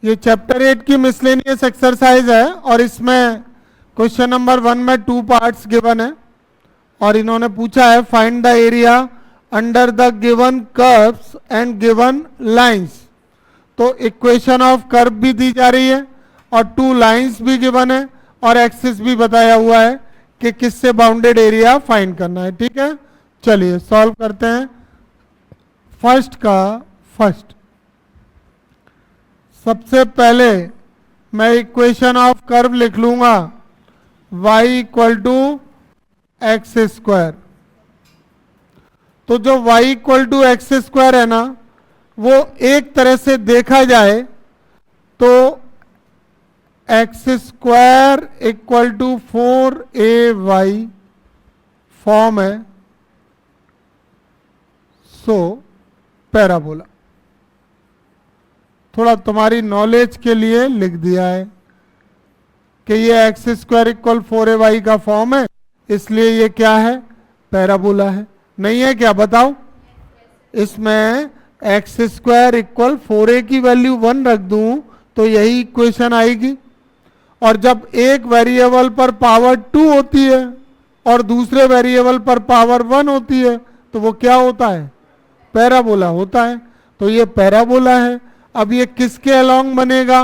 ये चैप्टर 8 की miscellaneous exercise है और इसमें क्वेश्चन नंबर 1 में 2 पार्ट्स गिवन है और इन्होंने पूछा है find the area under the given curves and given lines. तो इक्वेशन ऑफ कर्व भी दी जा रही है और 2 लाइंस भी गिवन है और एक्सिस भी बताया हुआ है कि किससे बाउंडेड एरिया फाइंड करना है। ठीक है, चलिए सॉल्व करते हैं। फर्स्ट का फर्स्ट, सबसे पहले मैं इक्वेशन ऑफ कर्व लिख लूंगा y equal to x square. तो जो y equal to x square है ना, वो एक तरह से देखा जाए तो x square equal to 4ay form है, सो पैराबोला। थोड़ा तुम्हारी नॉलेज के लिए लिख दिया है कि ये एक्स स्क्वायर इक्वल 4ay का फॉर्म है, इसलिए ये क्या है, पैराबोला है। नहीं है क्या बताओ? इसमें एक्स स्क्वायर इक्वल 4a की वैल्यू 1 रख दूं तो यही इक्वेशन आएगी। और जब एक वेरिएबल पर पावर 2 होती है और दूसरे वेरिएबल पर पावर 1 होती है तो वो क्या होता है, पैराबोला होता है। तो ये पैराबोला है। अब ये किसके अलोंग बनेगा?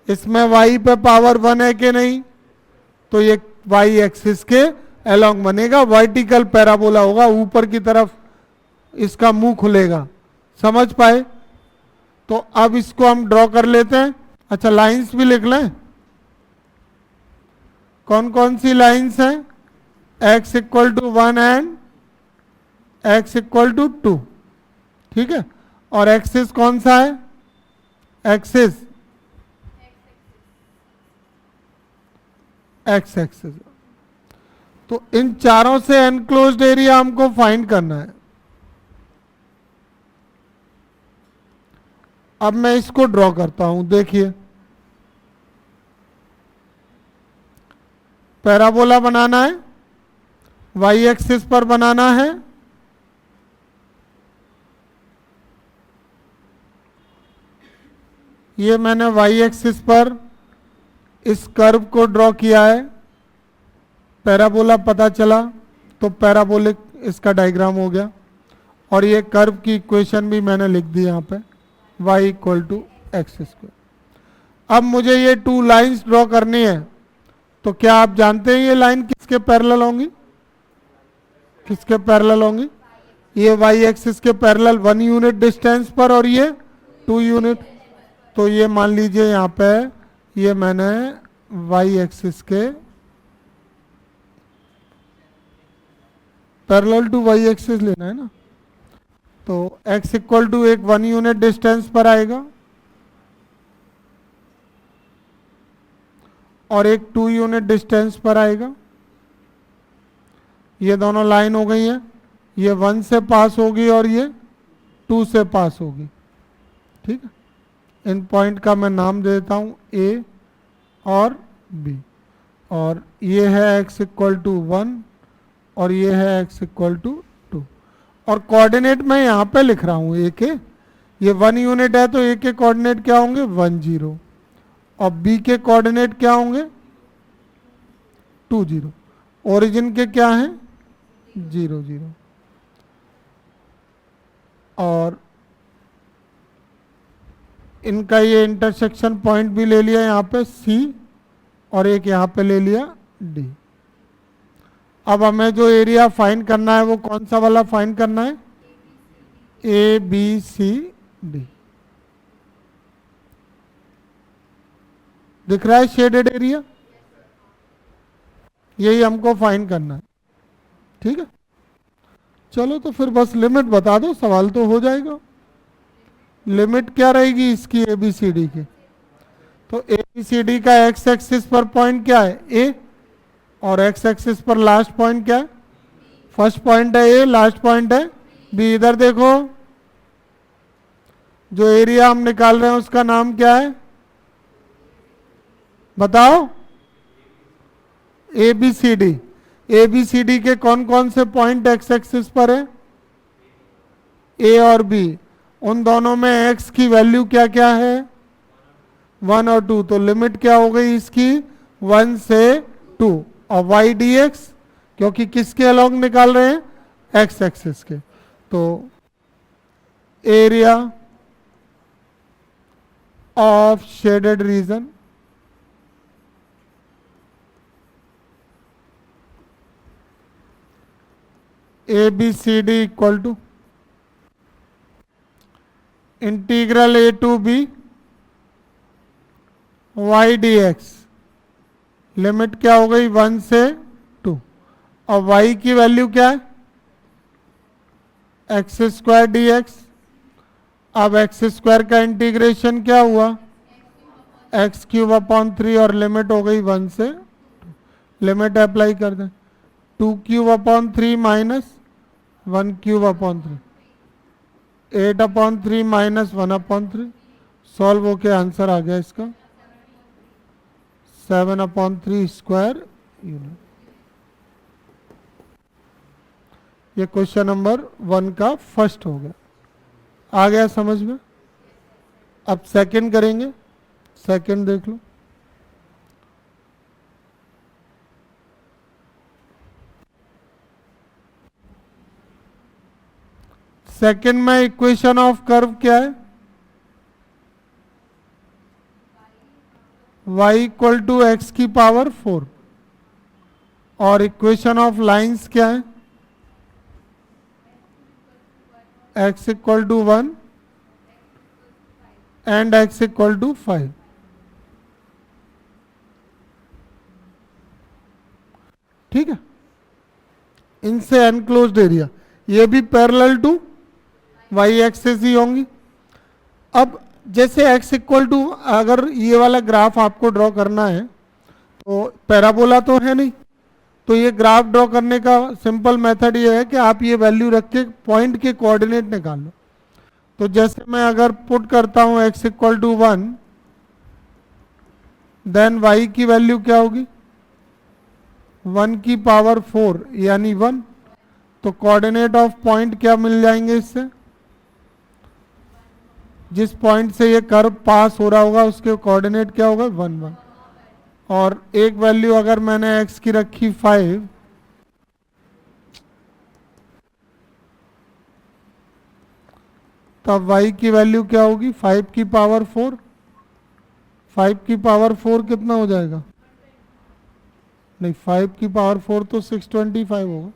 इसमें y पे पावर 1 है कि नहीं, तो ये y एक्सिस के अलोंग बनेगा। वर्टिकल पैराबोला होगा, ऊपर की तरफ इसका मुंह खुलेगा। समझ पाए? तो अब इसको हम ड्रॉ कर लेते हैं। अच्छा, लाइंस भी लिख लें। कौन कौन सी लाइंस हैं? x equal to 1 and x equal to 2। ठीक है, और एक्सिस कौन सा है? Axis x axis. तो इन चारों से एनक्लोज्ड एरिया हमको फाइंड करना है। अब मैं इसको ड्रॉ करता हूं। देखिए, पैराबोला बनाना है, वाई एक्सिस पर बनाना है। ये मैंने वाई एक्सिस पर इस कर्व को ड्रॉ किया है। पैराबोला पता चला तो पैराबोलिक इसका डायग्राम हो गया। और ये कर्व की इक्वेशन भी मैंने लिख दी यहाँ पे, y equal to x square. अब मुझे ये 2 लाइंस ड्रॉ करनी है। तो क्या आप जानते हैं ये लाइन किसके पैरेलल होंगी? किसके पैरेलल होंगी? ये y एक्सिस के पैरेलल 1 यूनिट डिस्टेंस पर और ये 2 यूनिट। तो ये मान लीजिए यहाँ पे ये मैंने y एक्सिस के पैरेलल टू y एक्सिस लेना है ना, तो x इक्वल टू एक 1 यूनिट डिस्टेंस पर आएगा और एक 2 यूनिट डिस्टेंस पर आएगा। ये दोनों लाइन हो गई हैं, ये 1 से पास होगी और ये 2 से पास होगी। ठीक है, इन पॉइंट का मैं नाम दे देता हूँ A और B। और ये है x इक्वल टू 1 और ये है x इक्वल टू 2। और कोऑर्डिनेट मैं यहाँ पे लिख रहा हूँ A के। ये 1 यूनिट है तो A के कोऑर्डिनेट क्या होंगे, 1 0, और B के कोऑर्डिनेट क्या होंगे, 2 0। ओरिजिन के क्या हैं, 0 0। और इनका ये इंटरसेक्शन पॉइंट भी ले लिया यहाँ पे C और एक यहाँ पे ले लिया D। अब हमें जो एरिया फाइंड करना है वो कौन सा वाला फाइंड करना है, ABCD। दिख रहा है शेडेड एरिया? यही हमको फाइंड करना है। ठीक है, चलो तो फिर बस लिमिट बता दो, सवाल तो हो जाएगा। लिमिट क्या रहेगी इसकी ABCD की? तो ABCD का x एक्सिस पर पॉइंट क्या है, A, और x एक्सिस पर लास्ट पॉइंट क्या है? फर्स्ट पॉइंट है A, लास्ट पॉइंट है B। इधर देखो, जो एरिया हम निकाल रहे हैं उसका नाम क्या है, बताओ? ABCD। ABCD के कौन कौन से पॉइंट x एक्सिस पर है, A और B। उन दोनों में x की वैल्यू क्या क्या है, 1 और 2, तो लिमिट क्या हो गई इसकी 1 से 2। और y dx, क्योंकि किसके अलॉन्ग निकाल रहे हैं x एक्सिस के, तो area of shaded region ABCD equal to integral A to B y dx, limit क्या हो गई 1 से 2, और y की वैल्यू क्या है एक्स स्क्वायर डी एक्स। अब एक्स स्क्वायर का इंटीग्रेशन क्या हुआ एक्स क्यूब अपॉन 3, और लिमिट हो गई 1 से 2। लिमिट अप्लाई कर दें 2 cube upon 3 minus 1 cube upon 3, 8 upon 3 minus 1 upon 3, solve होके आंसर आ गया इसका 7 अपॉन 3 स्क्वायर यूनिट। ये क्वेश्चन नंबर 1 का फर्स्ट हो गया। आ गया समझ में? अब सेकंड करेंगे। सेकंड देख लो। सेकंड में इक्वेशन ऑफ कर्व क्या है y इक्वल टू एक्स की पावर 4, और इक्वेशन ऑफ लाइंस क्या है x equal to 1 and x equal to 5। ठीक है, इनसे एनक्लोज्ड एरिया, ये भी पैरेलल टू y एक्सिस ही होंगी। अब जैसे x इक्वल टू, अगर ये वाला ग्राफ आपको ड्रॉ करना है तो पैराबोला तो है नहीं, तो ये ग्राफ ड्रॉ करने का सिंपल मेथड ये है कि आप ये वैल्यू रख के पॉइंट के कोऑर्डिनेट निकाल लो। तो जैसे मैं अगर पुट करता हूं x equal to 1, then y की वैल्यू क्या होगी 1 की पावर 4 यानी 1, तो कोऑर्डिनेट ऑफ पॉइंट क्या मिल जाएंगे इससे, जिस पॉइंट से ये कर्व पास हो रहा होगा उसके कोऑर्डिनेट क्या होगा 1 1। और एक वैल्यू अगर मैंने x की रखी 5, तब y की वैल्यू क्या होगी 5 की पावर 4। 5 की पावर 4 कितना हो जाएगा, नहीं 5 की पावर 4 तो 625 होगा,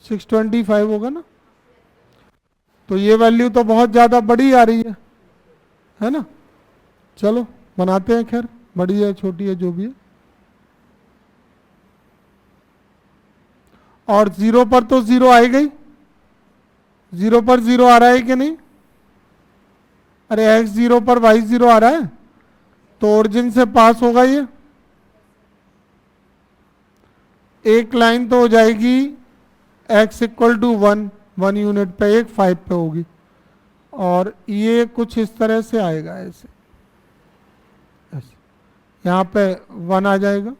625 होगा ना। तो ये वैल्यू तो बहुत ज्यादा बड़ी आ रही है ना। चलो बनाते हैं, खैर बड़ी है छोटी है जो भी है। और 0 पर तो 0 आई गई, 0 पर 0 आ रहा है कि नहीं, अरे x 0 पर y 0 आ रहा है, तो ओरिजिन से पास होगा ये। एक लाइन तो हो जाएगी x इक्वल टू 1 यूनिट पे, एक 5 पे होगी, और ये कुछ इस तरह से आएगा, ऐसे यहाँ पे 1 आ जाएगा,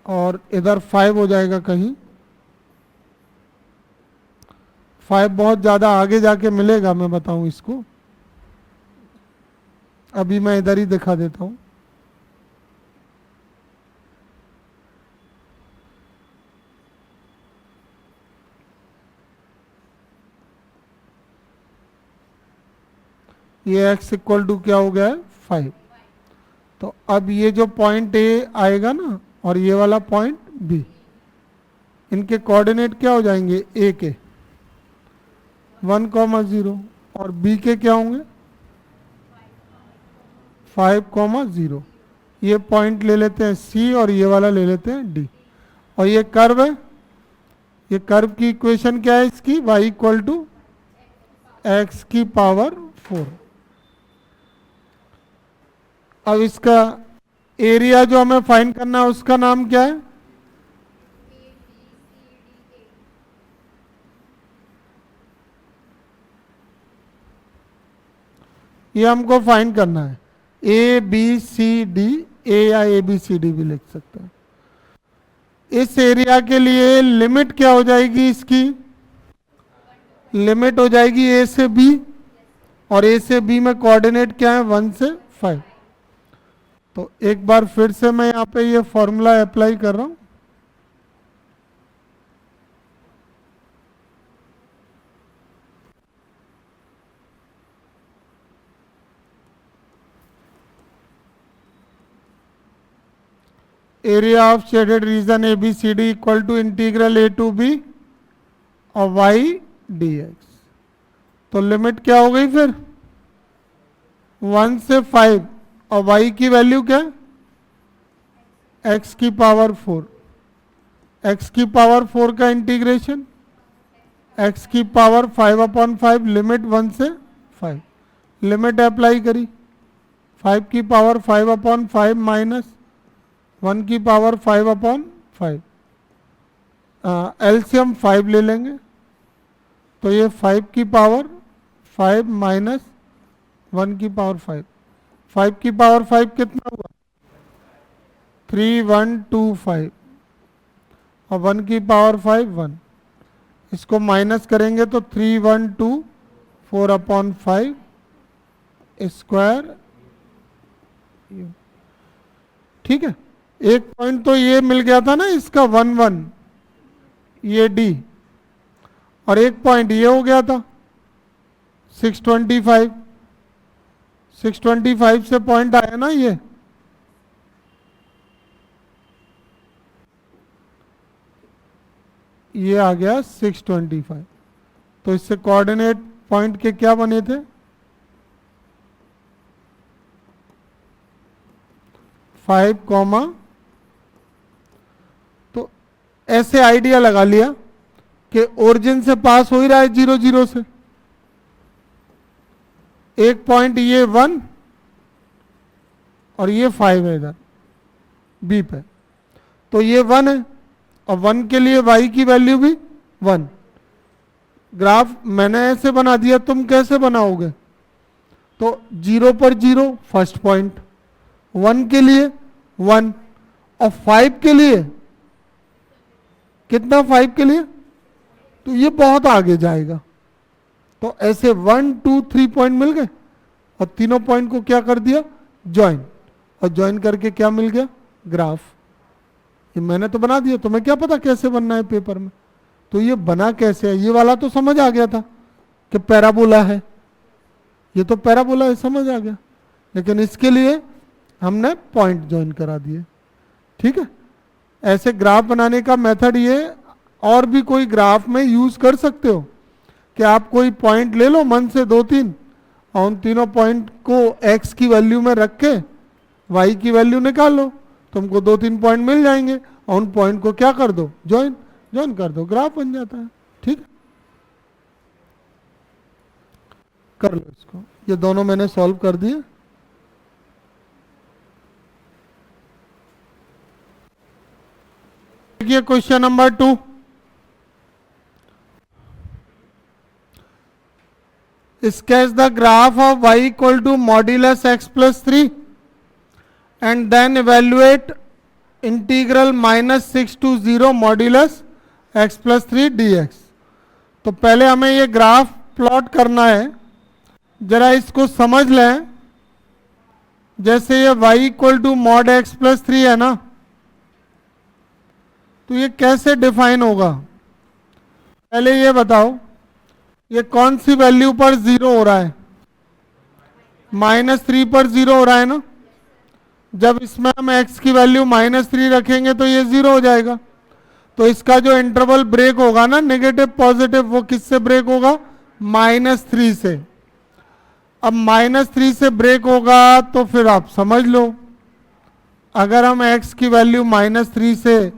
और इधर 5 हो जाएगा कहीं। 5 बहुत ज़्यादा आगे जाके मिलेगा, मैं बताऊं इसको, अभी मैं इधर ही दिखा देता हूं। ये x इक्वल टू क्या हो गया है 5। तो अब ये जो पॉइंट A आएगा ना, और ये वाला पॉइंट B, इनके कोऑर्डिनेट क्या हो जाएंगे, A के 1, 0, और B के क्या होंगे 5, 0। ये पॉइंट ले लेते हैं C, और ये वाला ले लेते हैं D, और ये कर्व है, ये कर्व की इक्वेशन क्या है इसकी, y इक्वल टू एक्स की पावर 4। अब इसका एरिया जो हमें फाइंड करना है उसका नाम क्या है, ये हमको फाइंड करना है ए बी सी डी, ए या ए बी सी डी भी लिख सकते हैं। इस एरिया के लिए लिमिट क्या हो जाएगी, इसकी लिमिट हो जाएगी ए से बी, और ए से बी में कोऑर्डिनेट क्या है 1 से 5। तो एक बार फिर से मैं यहाँ पे ये फॉर्मूला अप्लाई कर रहा हूँ। Area of shaded region A B C D equal to integral A to B और वाई डी एक्स। तो लिमिट क्या हो गई फिर 1 से 5, और y की वैल्यू क्या है x की पावर 4। x की पावर 4 का इंटीग्रेशन x की पावर 5/5, लिमिट 1 से 5, लिमिट अप्लाई करी 5 की पावर 5/5 माइनस 1 की पावर 5/5, एलसीएम 5 ले लेंगे, तो ये 5 की पावर 5 माइनस 1 की पावर 5, 5 की पावर 5 कितना हुआ 3125, और 1 की पावर 5 1, इसको माइनस करेंगे तो 3124/5 स्क्वायर। ठीक है, एक पॉइंट तो ये मिल गया था ना इसका 1 1, ये डी, और एक पॉइंट ये हो गया था 625, 625 से पॉइंट आया ना ये आ गया 625। तो इससे कोऑर्डिनेट पॉइंट के क्या बने थे 5, तो ऐसे आइडिया लगा लिया कि ओरिजिन से पास हो ही रहा है 0 0 से, एक पॉइंट ये 1 और ये 5 है इधर बी पे, तो ये 1 है, और 1 के लिए y की वैल्यू भी 1। ग्राफ मैंने ऐसे बना दिया, तुम कैसे बनाओगे, तो 0 पर 0 फर्स्ट पॉइंट, 1 के लिए 1, और 5 के लिए कितना, 5 के लिए तो ये बहुत आगे जाएगा। तो ऐसे 1 2 3 पॉइंट मिल गए, और तीनों पॉइंट को क्या कर दिया ज्वाइन, और ज्वाइन करके क्या मिल गया ग्राफ। ये मैंने तो बना दिया, तुम्हें क्या पता कैसे बनना है पेपर में, तो ये बना कैसे है, ये वाला तो समझ आ गया था कि पैराबोला है, ये तो पैराबोला है समझ आ गया, लेकिन इसके लिए हमने पॉइंट ज्वाइन करा दिए। ठीक है, ऐसे ग्राफ बनाने का मेथड ये, और भी कोई ग्राफ में यूज कर सकते हो कि आप कोई पॉइंट ले लो मन से 2-3, और उन तीनों पॉइंट को x की वैल्यू में रख के y की वैल्यू निकाल लो, तुमको 2-3 पॉइंट मिल जाएंगे, और उन पॉइंट को क्या कर दो ज्वाइन कर दो, ग्राफ बन जाता है। ठीक है, कर लो इसको, ये दोनों मैंने सॉल्व कर दिए। देखिए question number 2, sketch the graph of y equal to modulus x plus 3 and then evaluate integral -6 to 0 modulus x plus 3 dx। तो पहले हमें ये ग्राफ प्लॉट करना है, जरा इसको समझ लें। जैसे ये y equal to mod x plus 3 है ना, तो ये कैसे डिफाइन होगा, पहले ये बताओ ये कौन सी वैल्यू पर 0 हो रहा है, -3 पर 0 हो रहा है ना। जब इसमें हम x की वैल्यू -3 रखेंगे तो ये 0 हो जाएगा। तो इसका जो इंटरवल ब्रेक होगा ना नेगेटिव पॉजिटिव, वो किससे ब्रेक होगा -3 से। अब -3 से ब्रेक होगा तो फिर आप समझ लो, अगर हम x की वैल्यू -3 से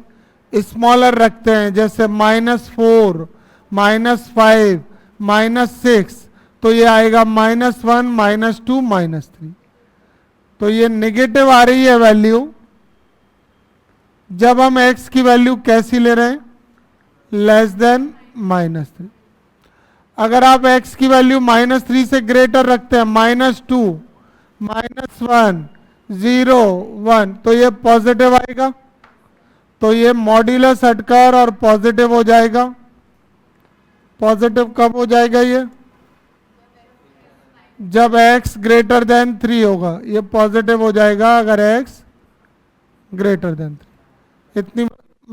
स्मॉलर रखते हैं, जैसे -4 -5 -6, तो ये आएगा -1 -2 -3। तो ये नेगेटिव आ रही है वैल्यू, जब हम x की वैल्यू कैसी ले रहे हैं लेस देन -3। अगर आप x की वैल्यू -3 से ग्रेटर रखते हैं, -2 -1 0 1, तो ये पॉजिटिव आएगा। तो ये मॉड्यूलस हटकर और पॉजिटिव हो जाएगा। पॉजिटिव कब हो जाएगा ये? जब x ग्रेटर देन 3 होगा। ये पॉजिटिव हो जाएगा अगर x ग्रेटर देन 3। इतनी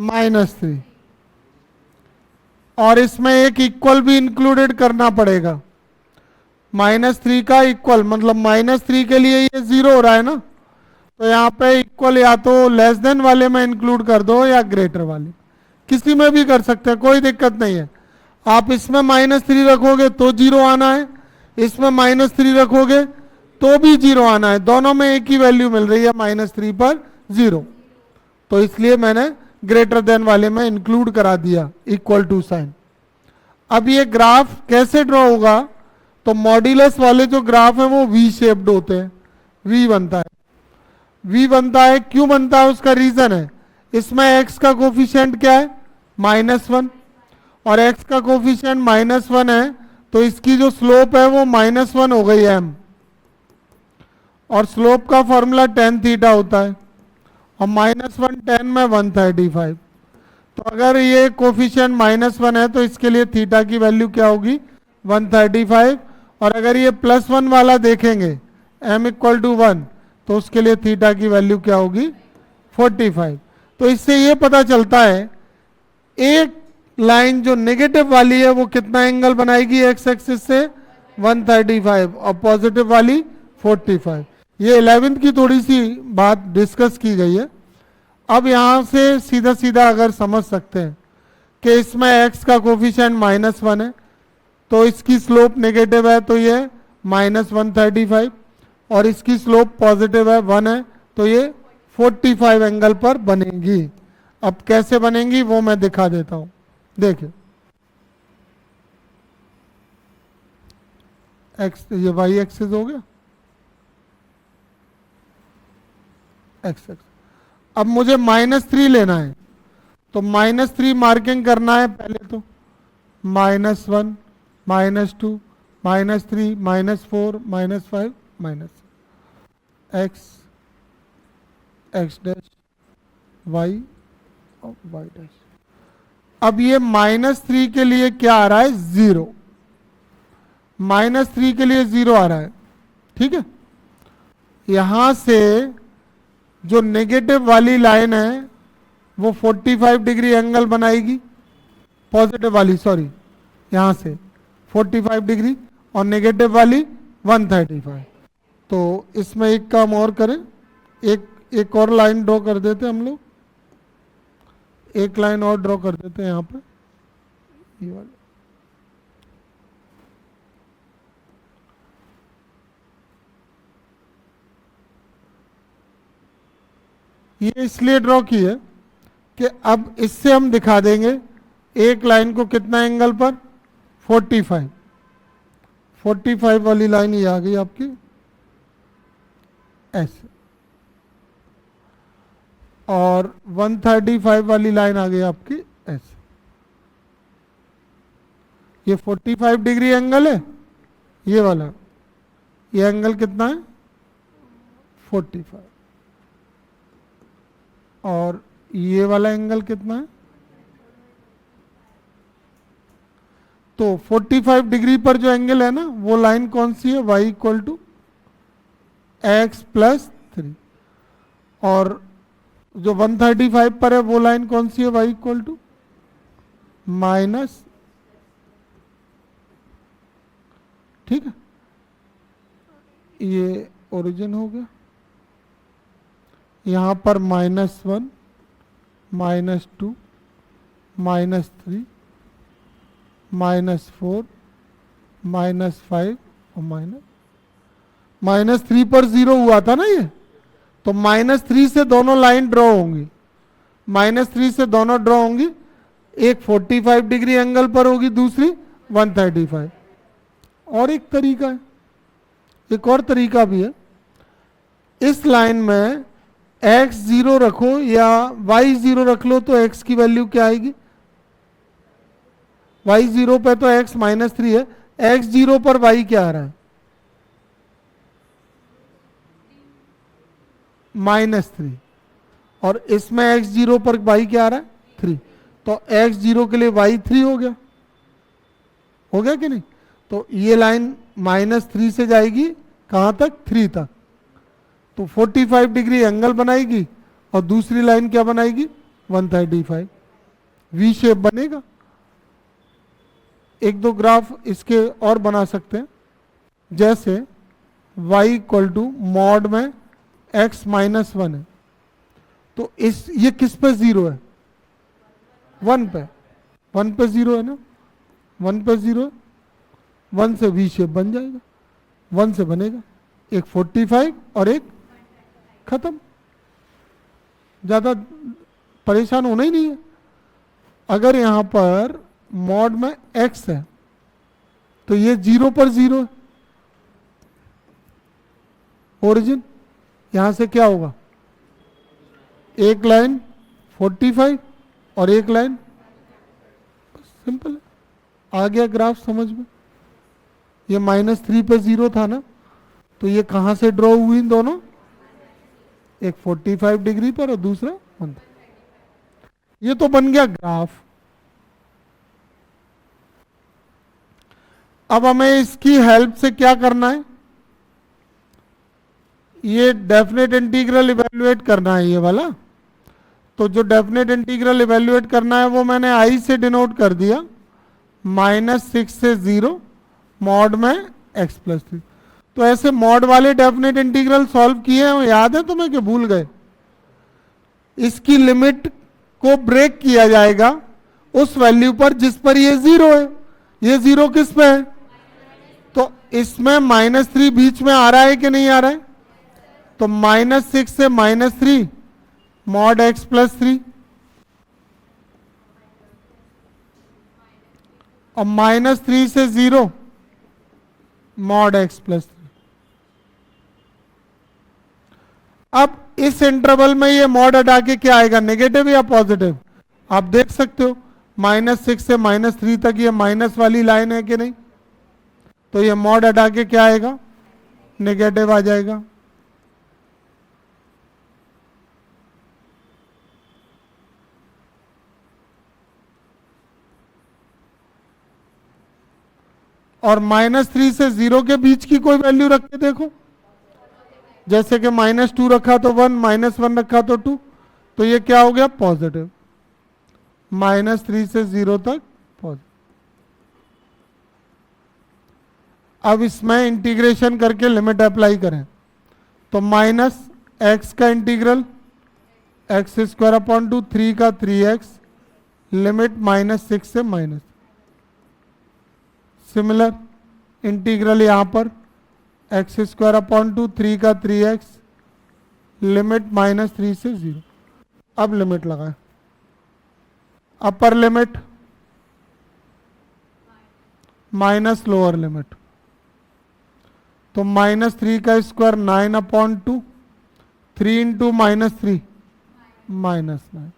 -3। और इसमें एक इक्वल भी इंक्लूडेड करना पड़ेगा। -3 का इक्वल मतलब -3 के लिए ये 0 हो रहा है ना, तो यहाँ पे इक्वल या तो लेस देन वाले में इंक्लूड कर दो या ग्रेटर वाले, किसी में भी कर सकते हैं, कोई दिक्कत नहीं है। आप इसमें -3 रखोगे तो 0 आना है, इसमें -3 रखोगे तो भी 0 आना है, दोनों में एक ही वैल्यू मिल रही है -3 पर 0। तो इसलिए मैंने ग्रेटर देन वाले में इंक्लूड करा दिया इक्वल टू साइन। अब ये ग्राफ कैसे ड्रॉ होगा? तो मॉड्यूलस वाले जो ग्राफ है वो वी शेप्ड होते हैं, वी बनता है। वी बनता है, क्यों बनता है उसका रीजन है, इसमें x का कोफिशिएंट क्या है? -1, और x का कोफिशिएंट -1 है, तो इसकी जो स्लोप है वो -1 हो गई m, और स्लोप का फॉर्मूला tan थीटा होता है, और -1 tan में 135। तो अगर ये कोफिशिएंट -1 है तो इसके लिए थीटा की वैल्यू क्या होगी? 135। और अगर ये +1 वाला देखेंगे m = 1, तो उसके लिए थीटा की वैल्यू क्या होगी? 45। तो इससे ये पता चलता है एक लाइन जो नेगेटिव वाली है वो कितना एंगल बनाएगी x एक्सिस से? 135, और पॉजिटिव वाली 45। ये 11th की थोड़ी सी बात डिस्कस की गई है। अब यहाँ से सीधा सीधा अगर समझ सकते हैं कि इसमें x का कोफिशिएंट -1 है, तो इसकी स्लोप नेगेटिव है, तो ये -135, और इसकी स्लोप पॉजिटिव है 1 है, तो ये 45 एंगल पर बनेगी। अब कैसे बनेंगी वो मैं दिखा देता हूं, देखिए। एक्स, ये वाई एक्सिस हो गया, एक्स एक्स। अब मुझे -3 लेना है, तो -3 मार्किंग करना है पहले तो, -1 -2 -3 -4 -5 x x डैश y और y डैश। अब ये -3 के लिए क्या आ रहा है? 0। -3 के लिए 0 आ रहा है, ठीक है। यहां से जो नेगेटिव वाली लाइन है वो 45 डिग्री एंगल बनाएगी, पॉजिटिव वाली, सॉरी, यहां से 45 डिग्री, और नेगेटिव वाली 135। तो इसमें एक काम और करें, एक और लाइन ड्रॉ कर देते हम लोग, एक लाइन और ड्रॉ कर देते हैं यहाँ पे, ये वाली। ये इसलिए ड्रॉ की है कि अब इससे हम दिखा देंगे एक लाइन को कितना एंगल पर? 45। 45 वाली लाइन ये आ गई आपकी ऐसे, और 135 वाली लाइन आ गई आपकी ऐसे। ये 45 डिग्री एंगल है, ये वाला, ये एंगल कितना है? 45। और ये वाला एंगल कितना है? तो 45 डिग्री पर जो एंगल है ना, वो लाइन कौन सी है? y = x + 3। और जो 135 पर है वो लाइन कौन सी है? y = -, ठीक है। ये ओरिजिन हो गया, यहाँ पर -1 -2 -3 -4 -5 और -3 पर 0 हुआ था ना ये, तो -3 से दोनों लाइन ड्रॉ होंगी, -3 से दोनों ड्रॉ होंगी, एक 45 डिग्री एंगल पर होगी, दूसरी 135। और एक तरीका है, एक और तरीका भी है, इस लाइन में x 0 रखो या y 0 रख लो, तो x की वैल्यू क्या आएगी? y 0 पे तो x -3 है, x 0 पर y क्या आ रहा है? -3। और इसमें x0 पर y क्या आ रहा है 3, तो x0 के लिए y 3 हो गया कि नहीं? तो ये लाइन -3 से जाएगी कहाँ तक 3 तक, तो 45 डिग्री एंगल बनाएगी और दूसरी लाइन क्या बनाएगी 135, वी शेप बनेगा। एक दो ग्राफ इसके और बना सकते हैं, जैसे y इक्वल टू मॉड में x -1 है, तो ये किस पे 0 है 1 पे, 1 पे 0 है ना, 1 पे 0 1 से वी शेप बन जाएगा, 1 से बनेगा, एक 45 और एक खत्म, ज्यादा परेशान होना ही नहीं है। अगर यहां पर मॉड में x है तो ये 0 पर 0 है, ओरिजिन यहां से क्या होगा, एक लाइन 45 और एक लाइन, सिंपल है। आ गया ग्राफ समझ में? ये -3 पे 0 था ना, तो ये कहां से ड्रॉ हुई दोनों, एक 45 डिग्री पर और दूसरा 1। ये तो बन गया ग्राफ। अब हमें इसकी हेल्प से क्या करना है, ये डेफिनेट इंटीग्रल इवैल्यूएट करना है ये वाला। तो जो डेफिनेट इंटीग्रल इवैल्यूएट करना है वो मैंने i से डिनोट कर दिया, -6 से 0 मॉड में x + 3। तो ऐसे मॉड वाले डेफिनेट इंटीग्रल सॉल्व किए हैं, याद है तुम्हें कि भूल गए? इसकी लिमिट को ब्रेक किया जाएगा उस वैल्यू पर जिस पर ये 0 है। ये 0 किस पे है, तो इसमें -3 बीच में आ रहा है कि नहीं आ रहा है, तो -6 से -3 मॉड x + 3 और -3 से 0 मॉड x + 3। अब इस इंटरवल में ये मॉड हटा के क्या आएगा, नेगेटिव या पॉजिटिव? आप देख सकते हो -6 से -3 तक ये माइनस वाली लाइन है कि नहीं, तो ये मॉड हटा के क्या आएगा, नेगेटिव आ जाएगा। और -3 से 0 के बीच की कोई वैल्यू रख के देखो, जैसे कि -2 रखा तो 1, -1 रखा तो 2, तो ये क्या हो गया पॉजिटिव, -3 से 0 तक पॉजिटिव। अब इसमें इंटीग्रेशन करके लिमिट अप्लाई करें, तो -x का इंटीग्रल x² 3 का 3x लिमिट -6 से माइनस। सिमिलर इंटीग्रल यहां पर x² 3 का 3x लिमिट -3 से 0। अब लिमिट लगाएं, अपर लिमिट माइनस लोअर लिमिट, तो -3 का स्क्वायर 9/2, 3 × -3 -9।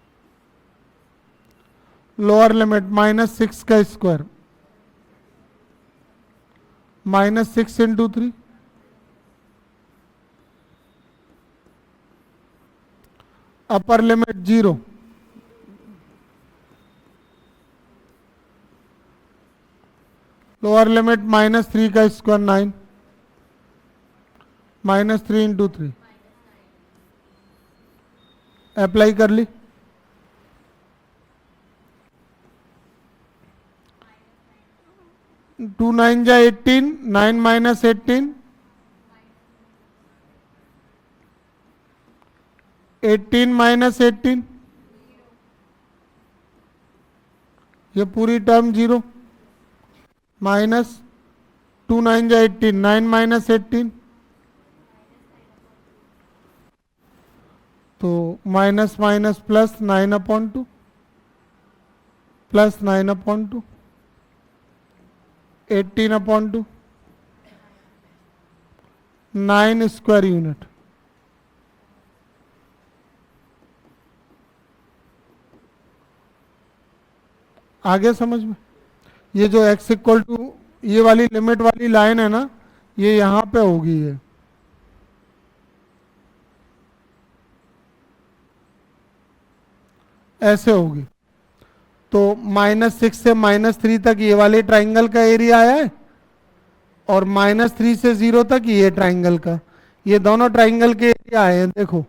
लोअर लिमिट -6 का square -6 × 3, upper limit 0, lower limit -3 का स्क्वायर 9, -3 × 3। अप्लाई कर ली, टू 9 जा 18, 9 - 18, 18 - 18, ये पूरी टर्म 0, -2 9 जा 18, 9 - 18, तो minus minus plus 9/2 plus 9/2 18/2 9 square unit. आगे समझ में? ये जो x = ये वाली लिमिट वाली लाइन है ना, ये यहां पे होगी, ऐसे होगी। तो -6 से -3 तक ये वाले ट्राइंगल का एरिया आया है, और -3 से 0 तक ये ट्राइंगल का, ये दोनों ट्राइंगल के एरिया आए हैं। देखो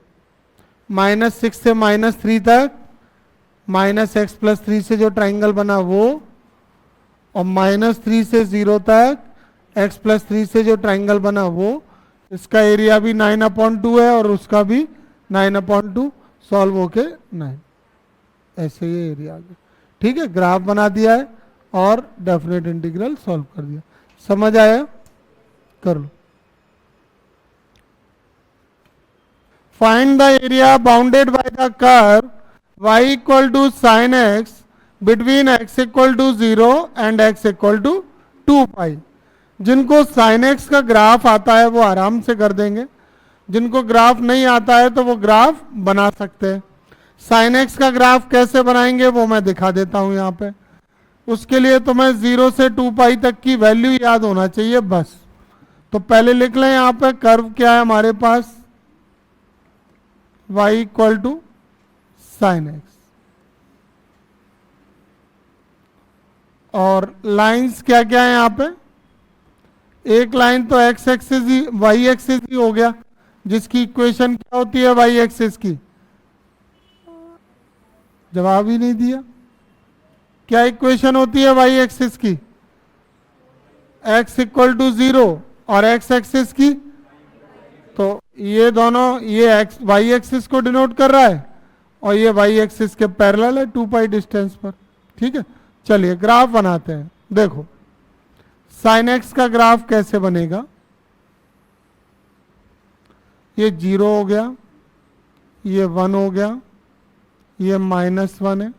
-6 से -3 तक -x+3 से जो ट्राइंगल बना वो, और -3 से 0 तक x+3 से जो ट्राइंगल बना वो, इसका एरिया भी 9/2 है और उसका भी 9/2, सॉल्व होके 9, ऐसे ये एरिया आ गया। ठीक है, ग्राफ बना दिया है और डेफिनेट इंटीग्रल सॉल्व कर दिया। समझ आया? कर लो। Find the area bounded by the curve y equal to sine x between x equal to 0 and x equal to 2π। जिनको साइन x का ग्राफ आता है वो आराम से कर देंगे, जिनको ग्राफ नहीं आता है तो वो ग्राफ बना सकते हैं। साइन x का ग्राफ कैसे बनाएंगे वो मैं दिखा देता हूं यहाँ पे। उसके लिए तुम्हें 0 से 2π तक की वैल्यू याद होना चाहिए बस। तो पहले लिख लें यहाँ पे कर्व क्या है हमारे पास, y equal to sine x, और लाइंस क्या क्या है यहाँ पे। एक लाइन तो x एक्सिस ही y एक्सिस ही हो गया, जिसकी इक्वेशन क्या होती है y एक्सिस की, जवाब ही नहीं दिया। क्या इक्वेशन होती है y एक्सिस की, x इक्वल टू 0, और x एक्सिस की, तो ये दोनों, ये x y एक्सिस को डिनोट कर रहा है और ये y एक्सिस के पैरेलल है 2π डिस्टेंस पर। ठीक है, चलिए ग्राफ बनाते हैं। देखो साइन x का ग्राफ कैसे बनेगा, ये 0 हो गया, ये 1 हो गया, ये -1 है।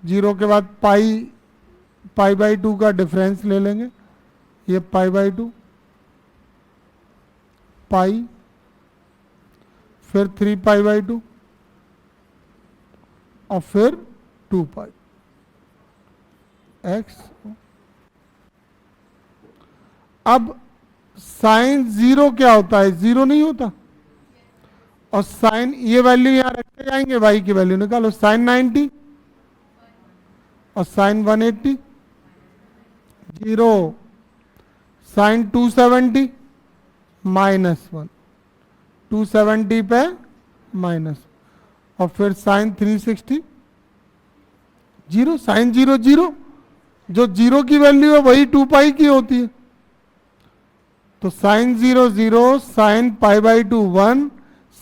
0 के बाद π/2 का डिफरेंस ले लेंगे, ये π/2, पाई, फिर 3π/2 और फिर 2π x। अब साइन 0 क्या होता है, 0 नहीं होता, और साइन, ये वैल्यू यहां रखते जाएंगे, y की वैल्यू निकालो, साइन 90 और साइन 180, 0, साइन 270 -1, 270 पे माइनस, और फिर साइन 360, 0, साइन 0 0, जो 0 की वैल्यू है वही 2π की होती है। तो sine 0 0, sine π/2 1,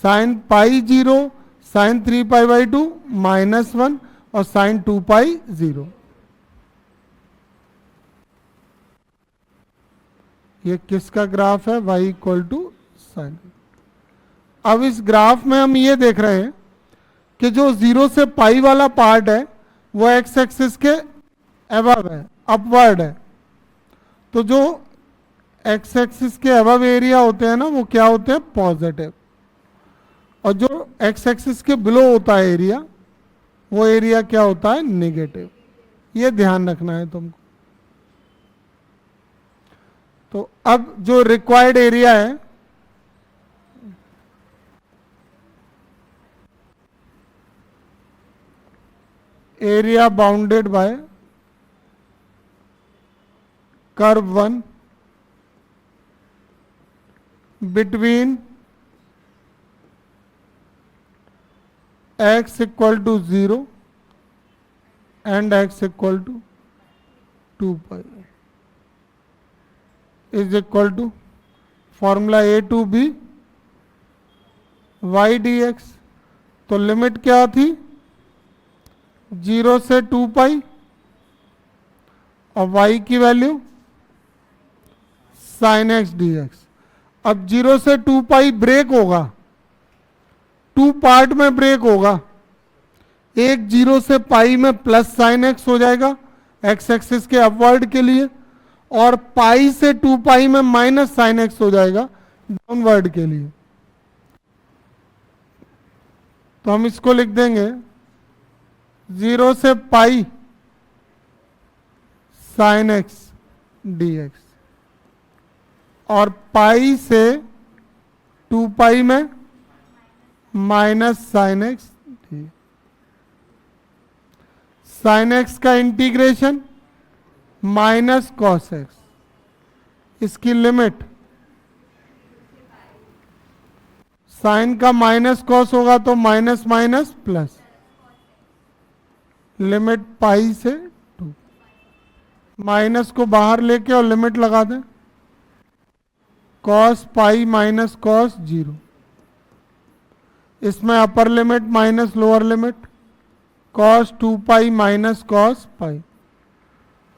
sine pi 0, sine 3π/2 -1, और साइन 2π 0। ये किसका ग्राफ है, y इक्वल टू साइन। अब इस ग्राफ में हम ये देख रहे हैं कि जो 0 से पाई वाला पार्ट है वो x एक्सिस के अबव है, अपवर्ड है। तो जो x एक्सिस के अबव एरिया होते हैं ना वो क्या होते हैं, पॉजिटिव, और जो x एक्सिस के बिलो होता है एरिया, वो एरिया क्या होता है, नेगेटिव। ये ध्यान रखना है तुमको। तो अब जो रिक्वायर्ड एरिया है, area bounded by curve 1 between x equal to 0 and x equal to 2π is equal to formula a to b y dx। तो लिमिट क्या थी, 0 से 2π, और y की वैल्यू साइन x dx। अब 0 से 2π ब्रेक होगा, 2 पार्ट में ब्रेक होगा। एक 0 से पाई में प्लस साइन x हो जाएगा x एक्सिस के अपवर्ड के लिए, और पाई से 2π में माइनस साइन x हो जाएगा डाउनवर्ड के लिए। तो हम इसको लिख देंगे 0 से पाई साइन x dx, और पाई से 2π में minus sine x। Sine x का इंटीग्रेशन माइनस कॉस एक्स, इसकी लिमिट साइन का माइनस कॉस होगा तो minus minus plus, limit pi से 2, माइनस को बाहर लेके और लिमिट लगा दें, कॉस पाई माइनस कॉस 0, इसमें अपर limit minus lower limit, cos 2 pi minus cos pi,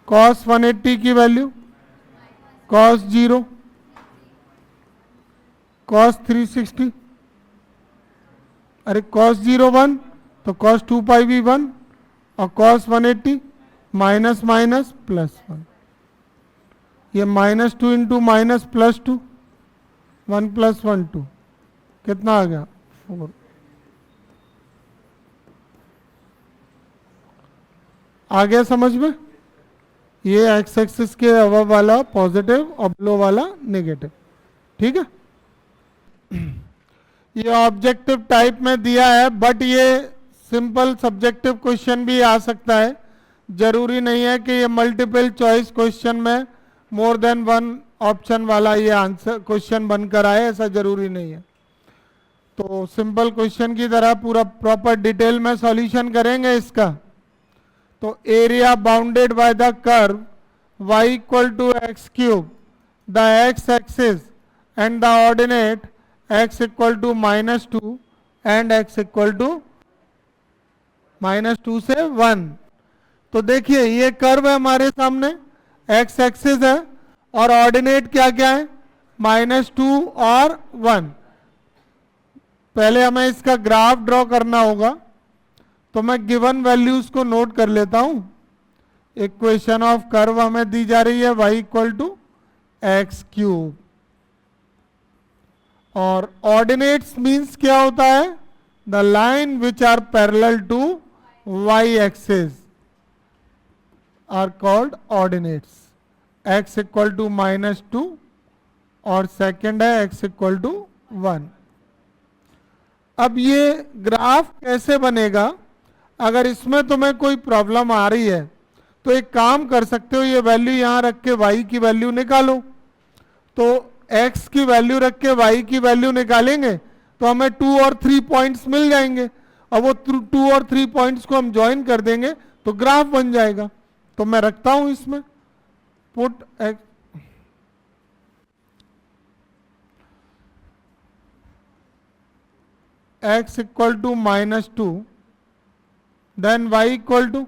cos 180 की वैल्यू कॉस 0, कॉस 360, अरे कॉस 0 1 तो कॉस 2 पाई भी 1 और कॉस 180 माइनस माइनस प्लस 1, ये -2 इंटू माइनस प्लस 2, 1 + 1 2, कितना आ गया 4। आ गया समझ में? ये एक्स एक्सिस के अबव वाला पॉजिटिव और बिलो वाला नेगेटिव, ठीक है। ये ऑब्जेक्टिव टाइप में दिया है, बट ये सिंपल सब्जेक्टिव क्वेश्चन भी आ सकता है, जरूरी नहीं है कि ये मल्टीपल चॉइस क्वेश्चन में मोर देन वन ऑप्शन वाला ये आंसर क्वेश्चन बनकर आए, ऐसा जरूरी नहीं है। तो सिंपल क्वेश्चन की तरह पूरा प्रॉपर डिटेल में सॉल्यूशन करेंगे इसका। तो area bounded by the curve y = x3, the x axis and the ordinate x = -2 and x = -2 से 1। तो देखिए ये कर्व है हमारे सामने, x एक्सिस है और ऑर्डिनेट क्या क्या है, -2 और 1। पहले हमें इसका ग्राफ ड्रॉ करना होगा, तो मैं गिवन वैल्यूज को नोट कर लेता हूं। इक्वेशन ऑफ कर्व हमें दी जा रही है y = x3, और ऑर्डिनेट्स मींस क्या होता है, the line which are parallel to y axis are called ordinates. x = -2 और सेकंड है x = 1। अब ये ग्राफ कैसे बनेगा, अगर इसमें तुम्हें कोई प्रॉब्लम आ रही है तो एक काम कर सकते हो, ये वैल्यू यहां रख के y की वैल्यू निकालो। तो x की वैल्यू रख के y की वैल्यू निकालेंगे तो हमें 2 और 3 पॉइंट्स मिल जाएंगे, और वो 2 और 3 पॉइंट्स को हम ज्वाइन कर देंगे तो ग्राफ बन जाएगा। तो मैं रखता हूं इसमें पुट x = -2, देन y =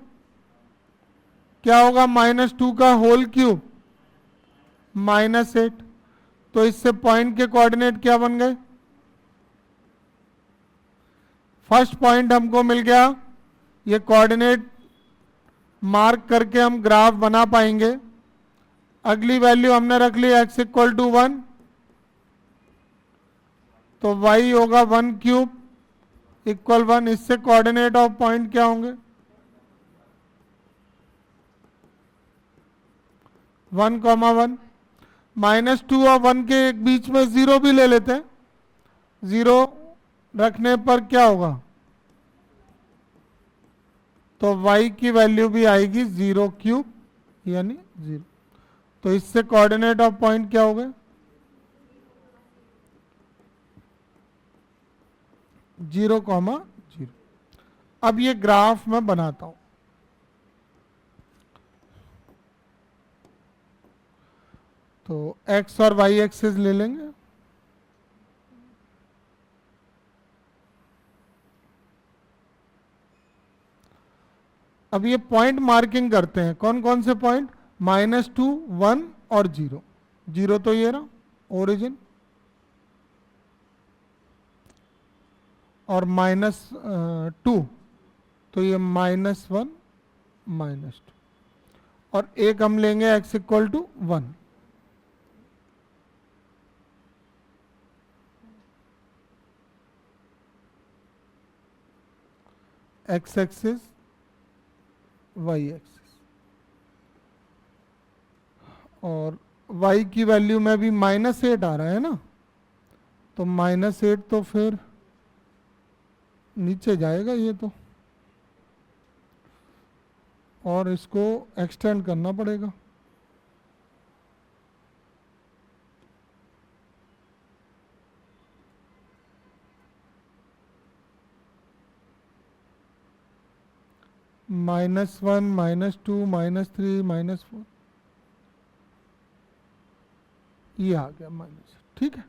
क्या होगा, -2 का होल क्यूब -8। तो इससे पॉइंट के कोऑर्डिनेट क्या बन गए, फर्स्ट पॉइंट हमको मिल गया, ये कोऑर्डिनेट मार्क करके हम ग्राफ बना पाएंगे। अगली वैल्यू हमने रख ली x = 1, तो y होगा 1³ = 1। इससे कोऑर्डिनेट ऑफ पॉइंट क्या होंगे, 1, 1। -2 और 1 के बीच में 0 भी ले लेते हैं, 0 रखने पर क्या होगा, तो y की वैल्यू भी आएगी 0³ यानी 0। तो इससे कोऑर्डिनेट ऑफ पॉइंट क्या हो गए, 0, 0। अब ये ग्राफ मैं बनाता हूं। तो x और y एक्सिस ले लेंगे, अब ये पॉइंट मार्किंग करते हैं। कौन कौन से पॉइंट, -2, 1 और 0। 0 तो ये रहा ओरिजिन, और -2 तो ये -1 -2, और एक हम लेंगे x = 1। x axis y axis, और y की वैल्यू में भी -8 आ रहा है ना, तो -8 तो फिर नीचे जाएगा ये तो। और इसको एक्सटेंड करना पड़ेगा। -1, -2, -3, -4, ये आ गया माइनस। ठीक है,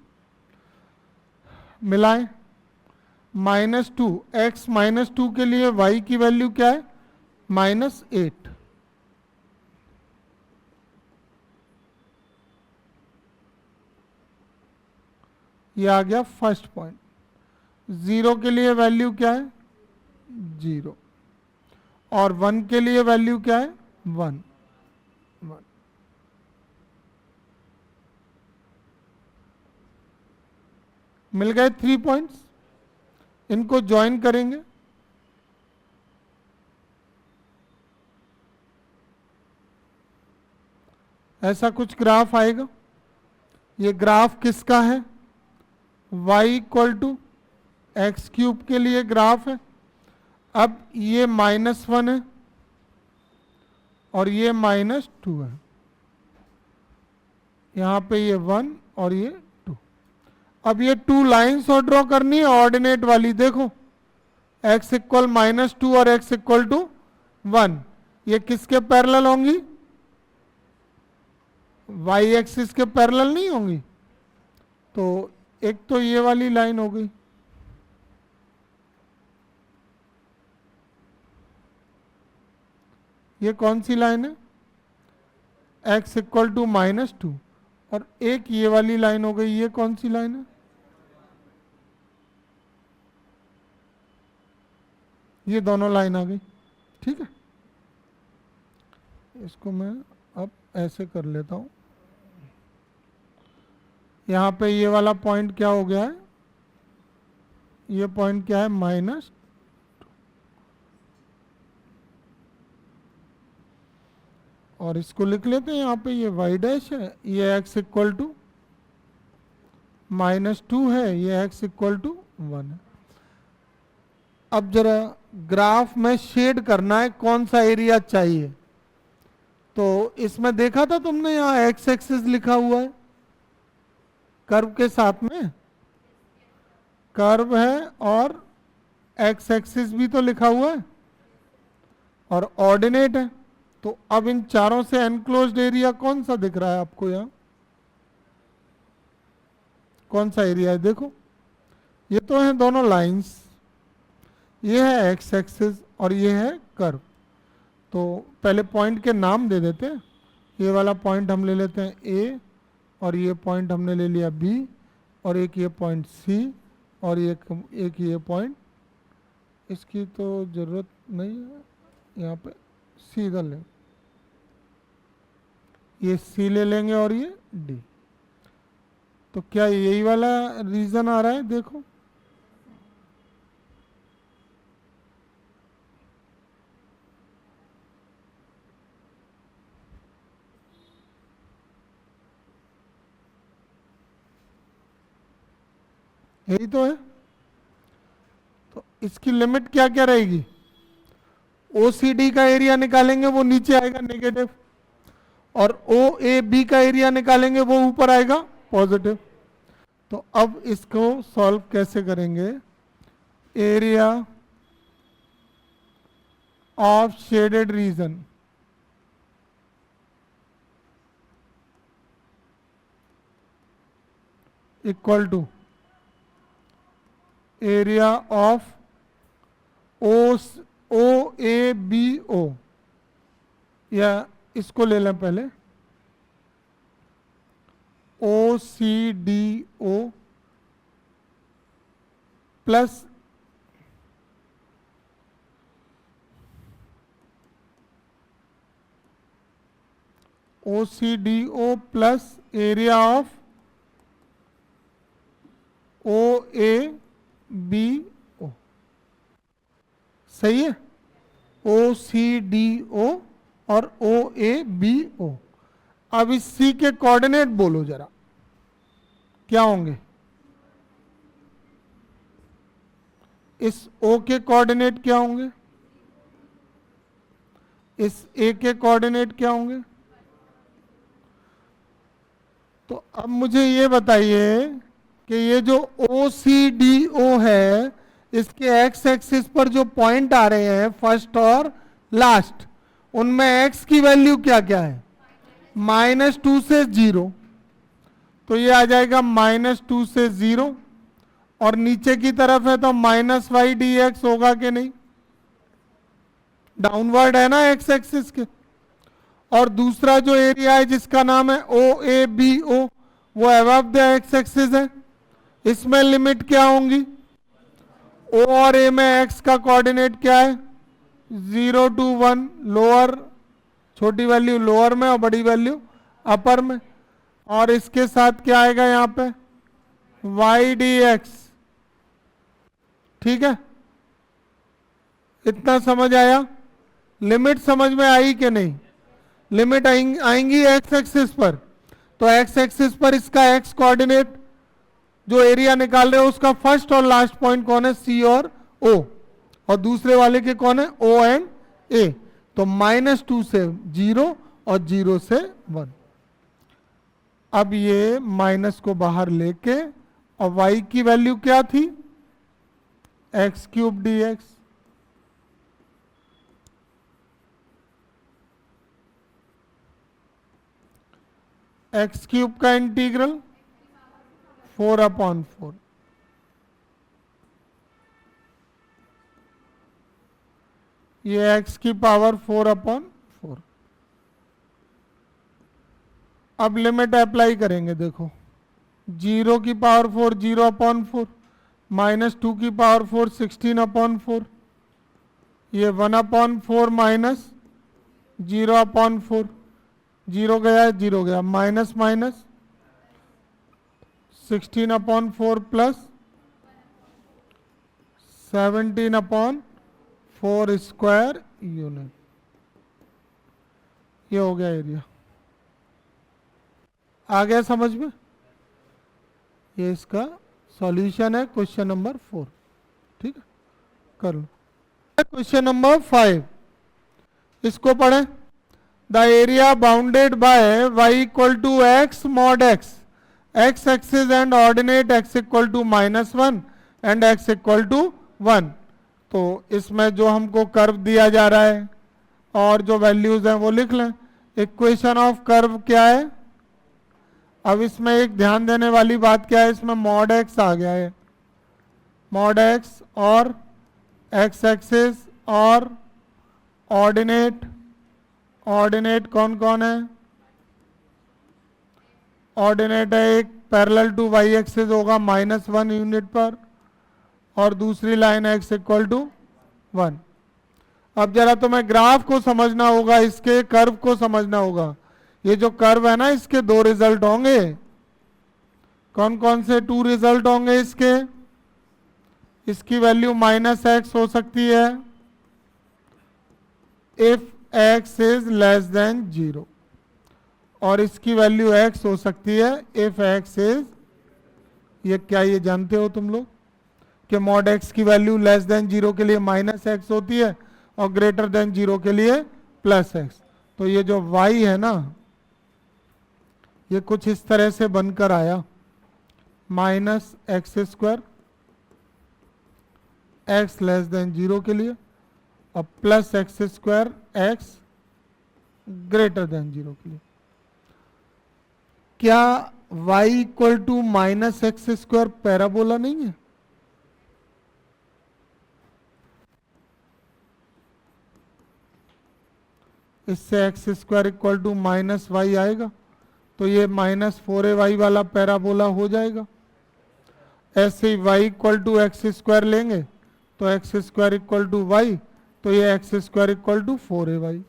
मिलाएं। -2, x -2 के लिए y की वैल्यू क्या है? -8। ये आ गया फर्स्ट पॉइंट। 0 के लिए वैल्यू क्या है? 0। और 1 के लिए वैल्यू क्या है? 1। मिल गए 3 पॉइंट्स। इनको ज्वाइन करेंगे। ऐसा कुछ ग्राफ आएगा। ये ग्राफ किसका है? y = x³ के लिए ग्राफ है। अब ये -1 है और ये -2 है। यहां पे ये 1 और ये 2। अब ये 2 लाइंस और ड्रॉ करनी है ऑर्डिनेट वाली। देखो x = -2 और x = 1, ये किसके पैरेलल होंगी? y एक्सिस के पैरेलल नहीं होंगी। तो एक तो ये वाली लाइन हो गई, ये कौन सी लाइन है? x = -2। और एक ये वाली लाइन हो गई, ये कौन सी लाइन है? ये दोनों लाइन आ गई। ठीक है, इसको मैं अब ऐसे कर लेता हूं। यहां पे ये वाला पॉइंट क्या हो गया है? ये पॉइंट क्या है? -2। और इसको लिख लेते हैं। यहाँ पे ये y' है, ये x = -2 है, ये x = 1 है। अब जरा ग्राफ में शेड करना है, कौन सा एरिया चाहिए। तो इसमें देखा था तुमने, यहाँ x एक्सिस लिखा हुआ है कर्व के साथ में। कर्व है और x एक्सिस भी तो लिखा हुआ है और ऑर्डिनेट है। तो अब इन चारों से एनक्लोज्ड एरिया कौन सा दिख रहा है आपको? यहाँ कौन सा एरिया है? देखो ये तो है दोनों लाइंस, ये है एक्स एक्सिस और ये है कर्व। तो पहले पॉइंट के नाम दे देते हैं। ये वाला पॉइंट हम ले लेते हैं ए, और ये पॉइंट हमने ले लिया बी, और एक ये पॉइंट सी, और एक ये पॉइंट, इसकी तो ज़रूरत नहीं है, यहाँ पे सी इधर लें, ये सी ले लेंगे और ये डी। तो क्या यही वाला रीजन आ रहा है? देखो यही तो है। तो इसकी लिमिट क्या क्या रहेगी? OCD का एरिया निकालेंगे वो नीचे आएगा नेगेटिव, और OAB का एरिया निकालेंगे वो ऊपर आएगा पॉजिटिव। तो अब इसको सॉल्व कैसे करेंगे? Area of shaded region equal to area of OABO, या इसको ले लें पहले, OCDO plus OCDO plus area of OABO। सही है? OCDO और OABO। अब इस C के कोऑर्डिनेट बोलो जरा, क्या होंगे? इस O के कोऑर्डिनेट क्या होंगे? इस ए के कोऑर्डिनेट क्या होंगे? तो अब मुझे ये बताइए कि ये जो ओ सी डी ओ है, इसके एक्स एक्सिस पर जो पॉइंट आ रहे हैं फर्स्ट और लास्ट, उनमें एक्स की वैल्यू क्या क्या है? -2 से 0। तो ये आ जाएगा -2 से 0, और नीचे की तरफ है तो -y dx होगा कि नहीं? डाउनवर्ड है ना एक्स एक्सिस के। और दूसरा जो एरिया है जिसका नाम है ओ ए बी ओ, वो अबव द एक्स एक्सिस है। इसमें लिमिट क्या होंगी? ओ और ए में एक्स का कोऑर्डिनेट क्या है? 0 to 1, लोअर, छोटी वैल्यू लोअर में और बड़ी वैल्यू अपर में। और इसके साथ क्या आएगा यहां पे? y dx। ठीक है, इतना समझ आया? लिमिट समझ में आई कि नहीं? लिमिट आएंगी एक्स एक्सिस पर, तो एक्स एक्सिस पर इसका एक्स कोऑर्डिनेट जो एरिया निकाल रहे हो उसका फर्स्ट और लास्ट पॉइंट कौन है? सी और ओ, और दूसरे वाले के कौन है? ओ एंड ए। तो -2 से 0 और 0 से 1। अब ये माइनस को बाहर लेके, और y की वैल्यू क्या थी? x³ dx। x³ का इंटीग्रल 4/4। ये x की पावर 4/4। अब लिमिट अप्लाई करेंगे, देखो 0 की पावर 4 0/4, -2 की पावर 4 16/4, ये 1/4 माइनस 0/4, 0 गया 0 गया, minus minus 16/4 plus 17/4 square unit. ये हो गया एरिया। आ गया समझ में? ये इसका सॉल्यूशन है क्वेश्चन नंबर 4। ठीक है, कर लो। क्वेश्चन नंबर 5, इसको पढ़ें। The area bounded by y equal to x mod x, x axis and ordinate x equal to -1 and x equal to 1। तो इसमें जो हमको कर्व दिया जा रहा है और जो वैल्यूज हैं वो लिख लें। इक्वेशन ऑफ कर्व क्या है? अब इसमें एक ध्यान देने वाली बात क्या है, इसमें मॉड x आ गया है। मॉड x और x एक्सिस और ऑर्डिनेट, ऑर्डिनेट कौन कौन है? ऑर्डिनेट है एक पैरेलल टू y एक्सिस होगा -1 यूनिट पर, और दूसरी लाइन x इक्वल टू 1। अब जरा तुम्हें ग्राफ को समझना होगा, इसके कर्व को समझना होगा। ये जो कर्व है ना, इसके 2 रिजल्ट होंगे। कौन कौन से 2 रिजल्ट होंगे इसके? इसकी वैल्यू -x हो सकती है if x is less than 0, और इसकी वैल्यू x हो सकती है इफ x इज, ये क्या ये जानते हो तुम लोग कि मॉड x की वैल्यू लेस देन 0 के लिए -x होती है और ग्रेटर देन 0 के लिए +x। तो ये जो y है ना, ये कुछ इस तरह से बनकर आया, -x², x लेस देन 0 के लिए, और +x², x ग्रेटर देन 0 के लिए। क्या y equal to -x² parabola नहीं है? इससे x² इक्वल टू -y आएगा, तो ये -4ay वाला पैराबोला हो जाएगा। ऐसे ही y इक्वल टू x² लेंगे तो x² इक्वल टू y, तो ये x² equal to 4ay।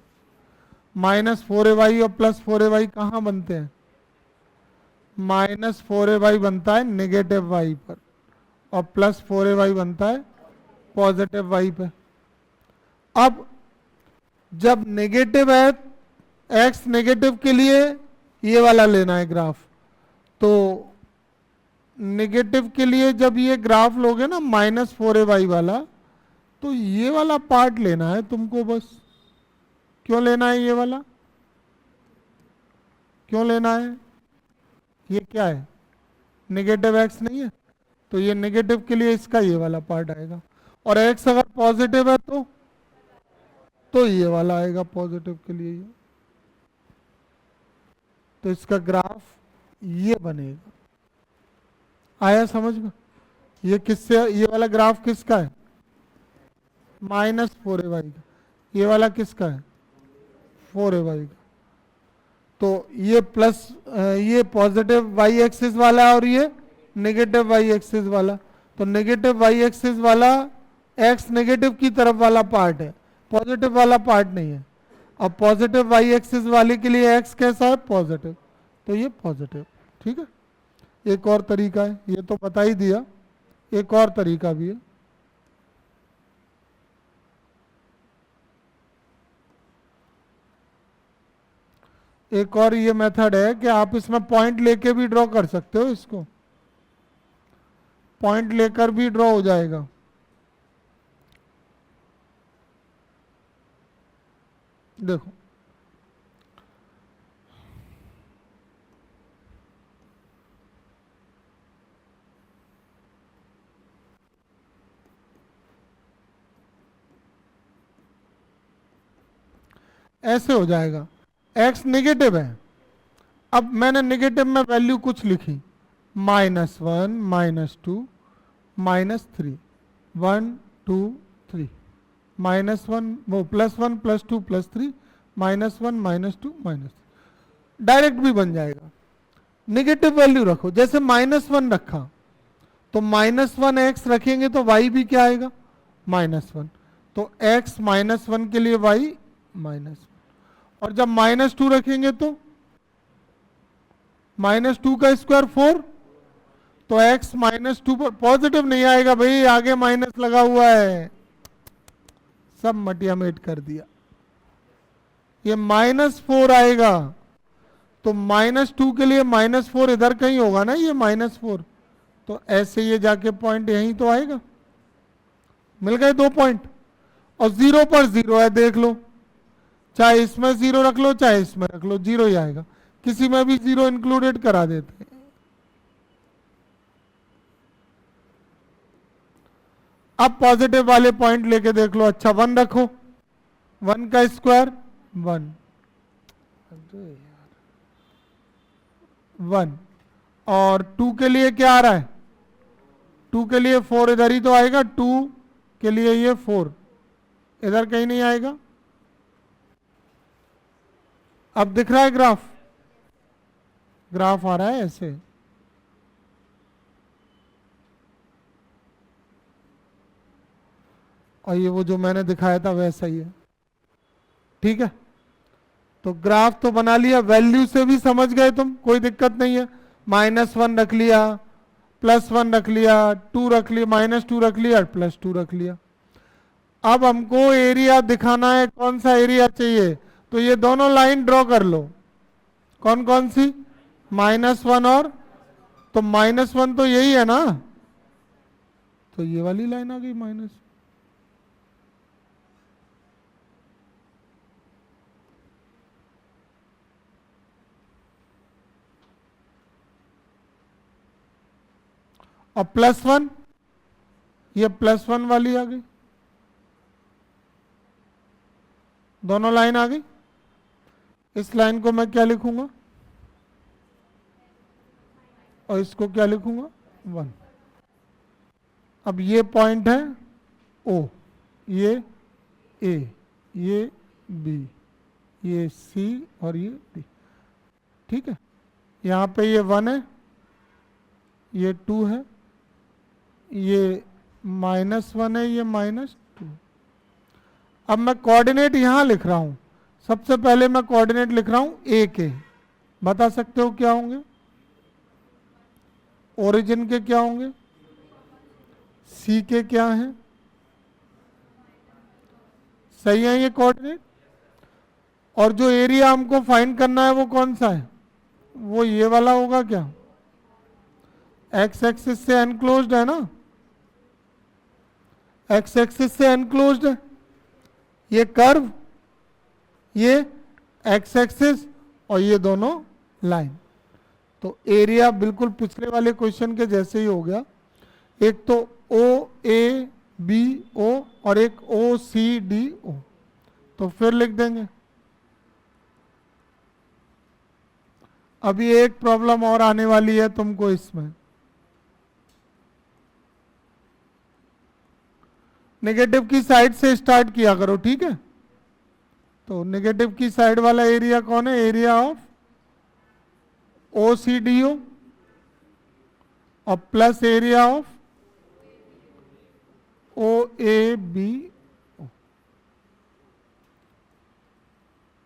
-4ay और +4ay कहाँ बनते हैं? -4ay बनता है नेगेटिव y पर, और +4ay बनता है पॉजिटिव y पे। अब जब नेगेटिव है, x नेगेटिव के लिए ये वाला लेना है ग्राफ, तो नेगेटिव के लिए जब ये ग्राफ लोगे ना -4ay वाला, तो ये वाला पार्ट लेना है तुमको बस। क्यों लेना है ये वाला, क्यों लेना है, ये क्या है, नेगेटिव एक्स नहीं है, तो ये नेगेटिव के लिए इसका ये वाला पार्ट आएगा, और एक्स अगर पॉजिटिव है तो ये वाला आएगा पॉजिटिव के लिए ये। तो इसका ग्राफ ये बनेगा। आया समझ में? ये किससे, ये वाला ग्राफ किसका है, -4ay का, ये वाला किसका है, 4ay का। तो ये प्लस, ये पॉजिटिव वाई एक्सिस वाला और ये नेगेटिव वाई एक्सिस वाला। तो नेगेटिव वाई एक्सिस वाला एक्स नेगेटिव की तरफ वाला पार्ट है, पॉजिटिव वाला पार्ट नहीं है। अब पॉजिटिव वाई एक्सिस वाले के लिए एक्स कैसा है, पॉजिटिव, तो ये पॉजिटिव। ठीक है, एक और तरीका है, ये तो बता ही दिया, एक और तरीका भी है। एक और ये मेथड है कि आप इसमें पॉइंट लेके भी ड्रॉ कर सकते हो, इसको पॉइंट लेकर भी ड्रॉ हो जाएगा। देखो ऐसे हो जाएगा, x नेगेटिव है, अब मैंने नेगेटिव में वैल्यू कुछ लिखी, -1 -2 -3, 1 2 3, -1 वो +1 +2 +3, -1 -2 -3, डायरेक्ट भी बन जाएगा। नेगेटिव वैल्यू रखो, जैसे -1 रखा तो -1 x रखेंगे तो y भी क्या आएगा, -1, तो x -1 के लिए y -1, और जब -2 रखेंगे तो -2 का स्क्वायर 4, तो x -2 पर पॉजिटिव नहीं आएगा भाई, आगे माइनस लगा हुआ है, सब मटिया मेट कर दिया, ये -4 आएगा, तो -2 के लिए -4 इधर कहीं होगा ना, ये -4, तो ऐसे ये जाके पॉइंट यहीं तो आएगा। मिल गए 2 पॉइंट, और 0 पर 0 है, देख लो, चाहे इसमें 0 रख लो चाहे इसमें रख लो, 0 ही आएगा, किसी में भी 0 इंक्लूडेड करा देते हैं। अब पॉजिटिव वाले पॉइंट लेके देख लो, अच्छा 1 रखो, 1 का स्क्वायर 1, 1, और 2 के लिए क्या आ रहा है, 2 के लिए 4 इधर ही तो आएगा, 2 के लिए ये 4 इधर कहीं नहीं आएगा। अब दिख रहा है ग्राफ, ग्राफ आ रहा है ऐसे, और ये वो जो मैंने दिखाया था वैसा ही है। ठीक है, तो ग्राफ तो बना लिया, वैल्यू से भी समझ गए तुम, कोई दिक्कत नहीं है, -1 रख लिया, +1 रख लिया, 2 रख लिया, -2 रख लिया, +2 रख लिया। अब हमको एरिया दिखाना है, कौन सा एरिया चाहिए, तो ये दोनों लाइन ड्रॉ कर लो, कौन कौन सी, -1 और, तो -1 तो यही है ना, तो ये वाली लाइन आ गई माइनस, और +1, ये +1 वाली आ गई, दोनों लाइन आ गई। इस लाइन को मैं क्या लिखूंगा, और इसको क्या लिखूंगा, 1। अब ये पॉइंट है O, ये A, ये B, ये C और ये D। ठीक है, यहाँ पे ये 1 है, ये 2 है, ये -1 है, ये -2। अब मैं कोऑर्डिनेट यहाँ लिख रहा हूँ, सबसे पहले मैं कोऑर्डिनेट लिख रहा हूँ A के, बता सकते हो क्या होंगे, ओरिजिन के क्या होंगे, C के क्या हैं, सही है ये कोऑर्डिनेट, और जो एरिया हमको फाइंड करना है वो कौन सा है, वो ये वाला होगा क्या, एक्स एक्सिस से एनक्लोज्ड है ना, एक्स एक्सिस से एनक्लोज्ड है, ये कर्व ये एक्स एक्सिस और ये दोनों लाइन। तो एरिया बिल्कुल पिछले वाले क्वेश्चन के जैसे ही हो गया। एक तो ओ ए बी ओ और एक ओ सी डी ओ। तो फिर लिख देंगे। अभी एक प्रॉब्लम और आने वाली है तुमको इसमें। नेगेटिव की साइड से स्टार्ट किया करो, ठीक है। तो नेगेटिव की साइड वाला एरिया कौन है? Area of O C D O और plus area of O A B O.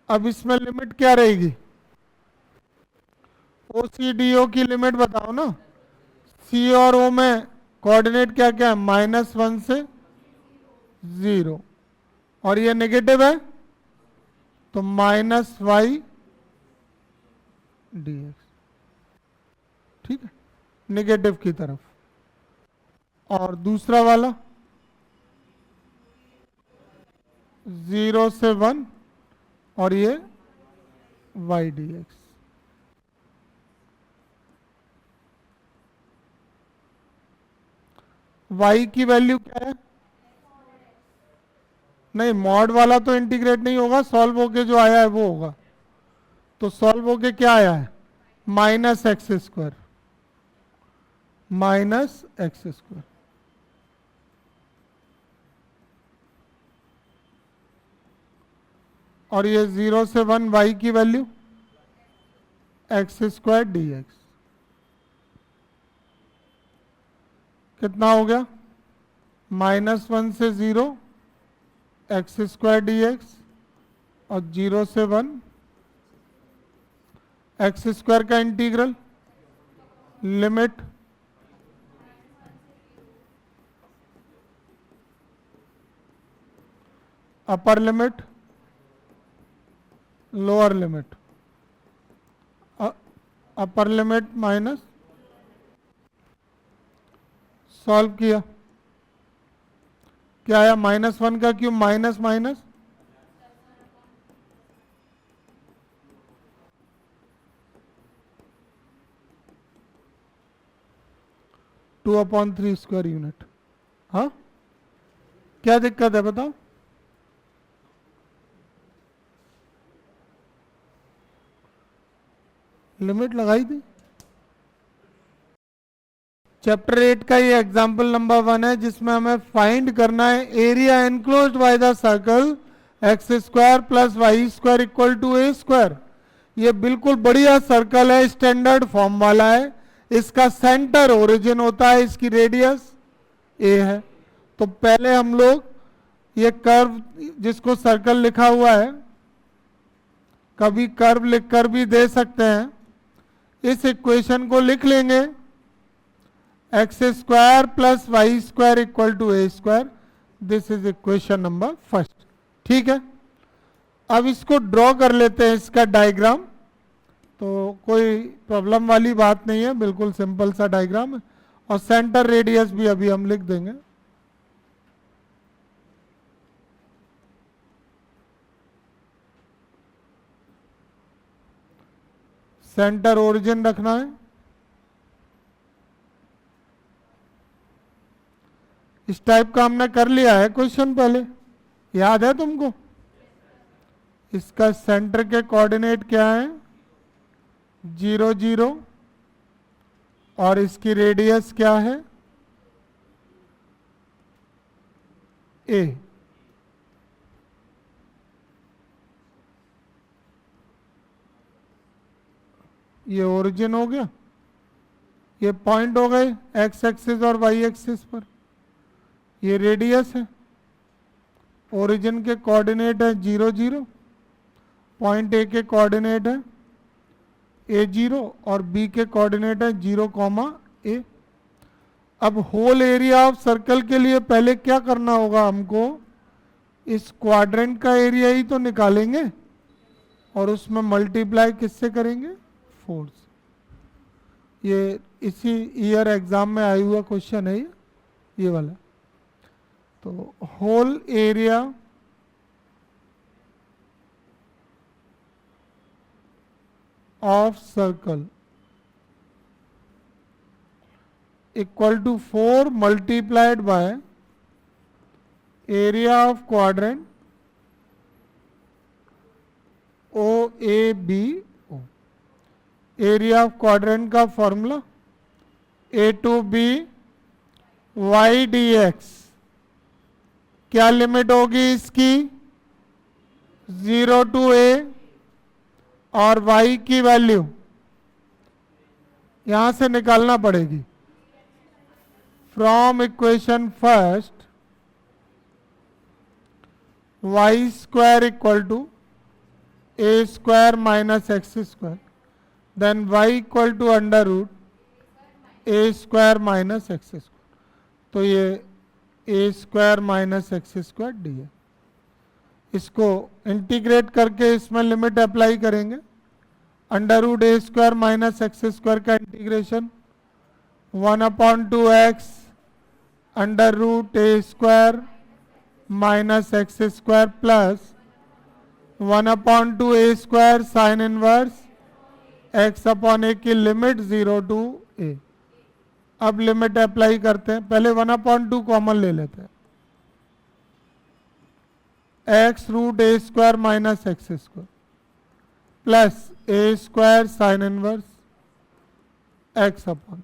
अब इसमें लिमिट क्या रहेगी? ओ सी डी ओ की लिमिट बताओ ना। सी और ओ में कोऑर्डिनेट क्या क्या है? -1 से 0 और ये नेगेटिव है तो -y dx, ठीक है, नेगेटिव की तरफ। और दूसरा वाला 0 से 1 और ये y dx। y की वैल्यू क्या है? नहीं, मॉड वाला तो इंटीग्रेट नहीं होगा, सॉल्व होके जो आया है वो होगा। तो सॉल्व होके क्या आया है? -x², -x²। और ये 0 से 1 y की वैल्यू x² dx। कितना हो गया? -1 से 0 x² dx और 0 से 1 x² का integral limit upper limit lower limit, upper limit minus, solve किया क्या आया? -1 का cube minus minus 2/3 square unit. हाँ, क्या दिक्कत है बताओ? लिमिट लगाई थी। चैप्टर 8 का ये एग्जाम्पल नंबर 1 है जिसमें हमें फाइंड करना है area enclosed by the circle x² + y² = a²। ये बिल्कुल बढ़िया सर्कल है, स्टैंडर्ड फॉर्म वाला है। इसका सेंटर ओरिजिन होता है, इसकी रेडियस a है। तो पहले हम लोग ये कर्व जिसको सर्कल लिखा हुआ है, कभी कर्व लिखकर भी दे सकते हैं, इस इक्वेशन को लिख लेंगे x² + y² = a²। This is equation number first, ठीक है। अब इसको ड्रॉ कर लेते हैं, इसका डायग्राम। तो कोई प्रॉब्लम वाली बात नहीं है, बिल्कुल सिंपल सा डायग्राम है। और सेंटर रेडियस भी अभी हम लिख देंगे। सेंटर ओरिजिन रखना है। इस टाइप का हमने कर लिया है क्वेश्चन पहले, याद है तुमको? इसका सेंटर के कोऑर्डिनेट क्या है? 0 0 और इसकी रेडियस क्या है? a। ये ओरिजिन हो गया, ये पॉइंट हो गए x एक्सिस और y एक्सिस पर। ये रेडियस है, ओरिजिन के कोऑर्डिनेट है 0 0, पॉइंट ए के कोऑर्डिनेट है a0 और बी के कोऑर्डिनेट है 0, a। अब होल एरिया ऑफ सर्कल के लिए पहले क्या करना होगा हमको? इस क्वाड्रेंट का एरिया ही तो निकालेंगे और उसमें मल्टीप्लाई किससे करेंगे? 4 से। ये इसी ईयर एग्जाम में आया हुआ क्वेश्चन है ये वाला। तो whole area of circle equal to 4 multiplied by area of quadrant OABO. Area of quadrant का formula A to B Y D X, क्या लिमिट होगी इसकी? 0 टू ए, और y की वैल्यू यहां से निकालना पड़ेगी। From equation first Y square equal to A square minus X square, then y equal to under root A square minus X square. तो ये A square minus X square D है। इसको integrate करके इसमें लिमिट अप्लाई करेंगे। Under root A square minus X square का integration 1/2x under root A square minus X square plus 1/2 A square sine inverse x/a की limit 0 to a। अब limit apply करते हैं। पहले 1/2 कॉमन ले लेते हैं। x root A square minus X square plus A square sine inverse x upon,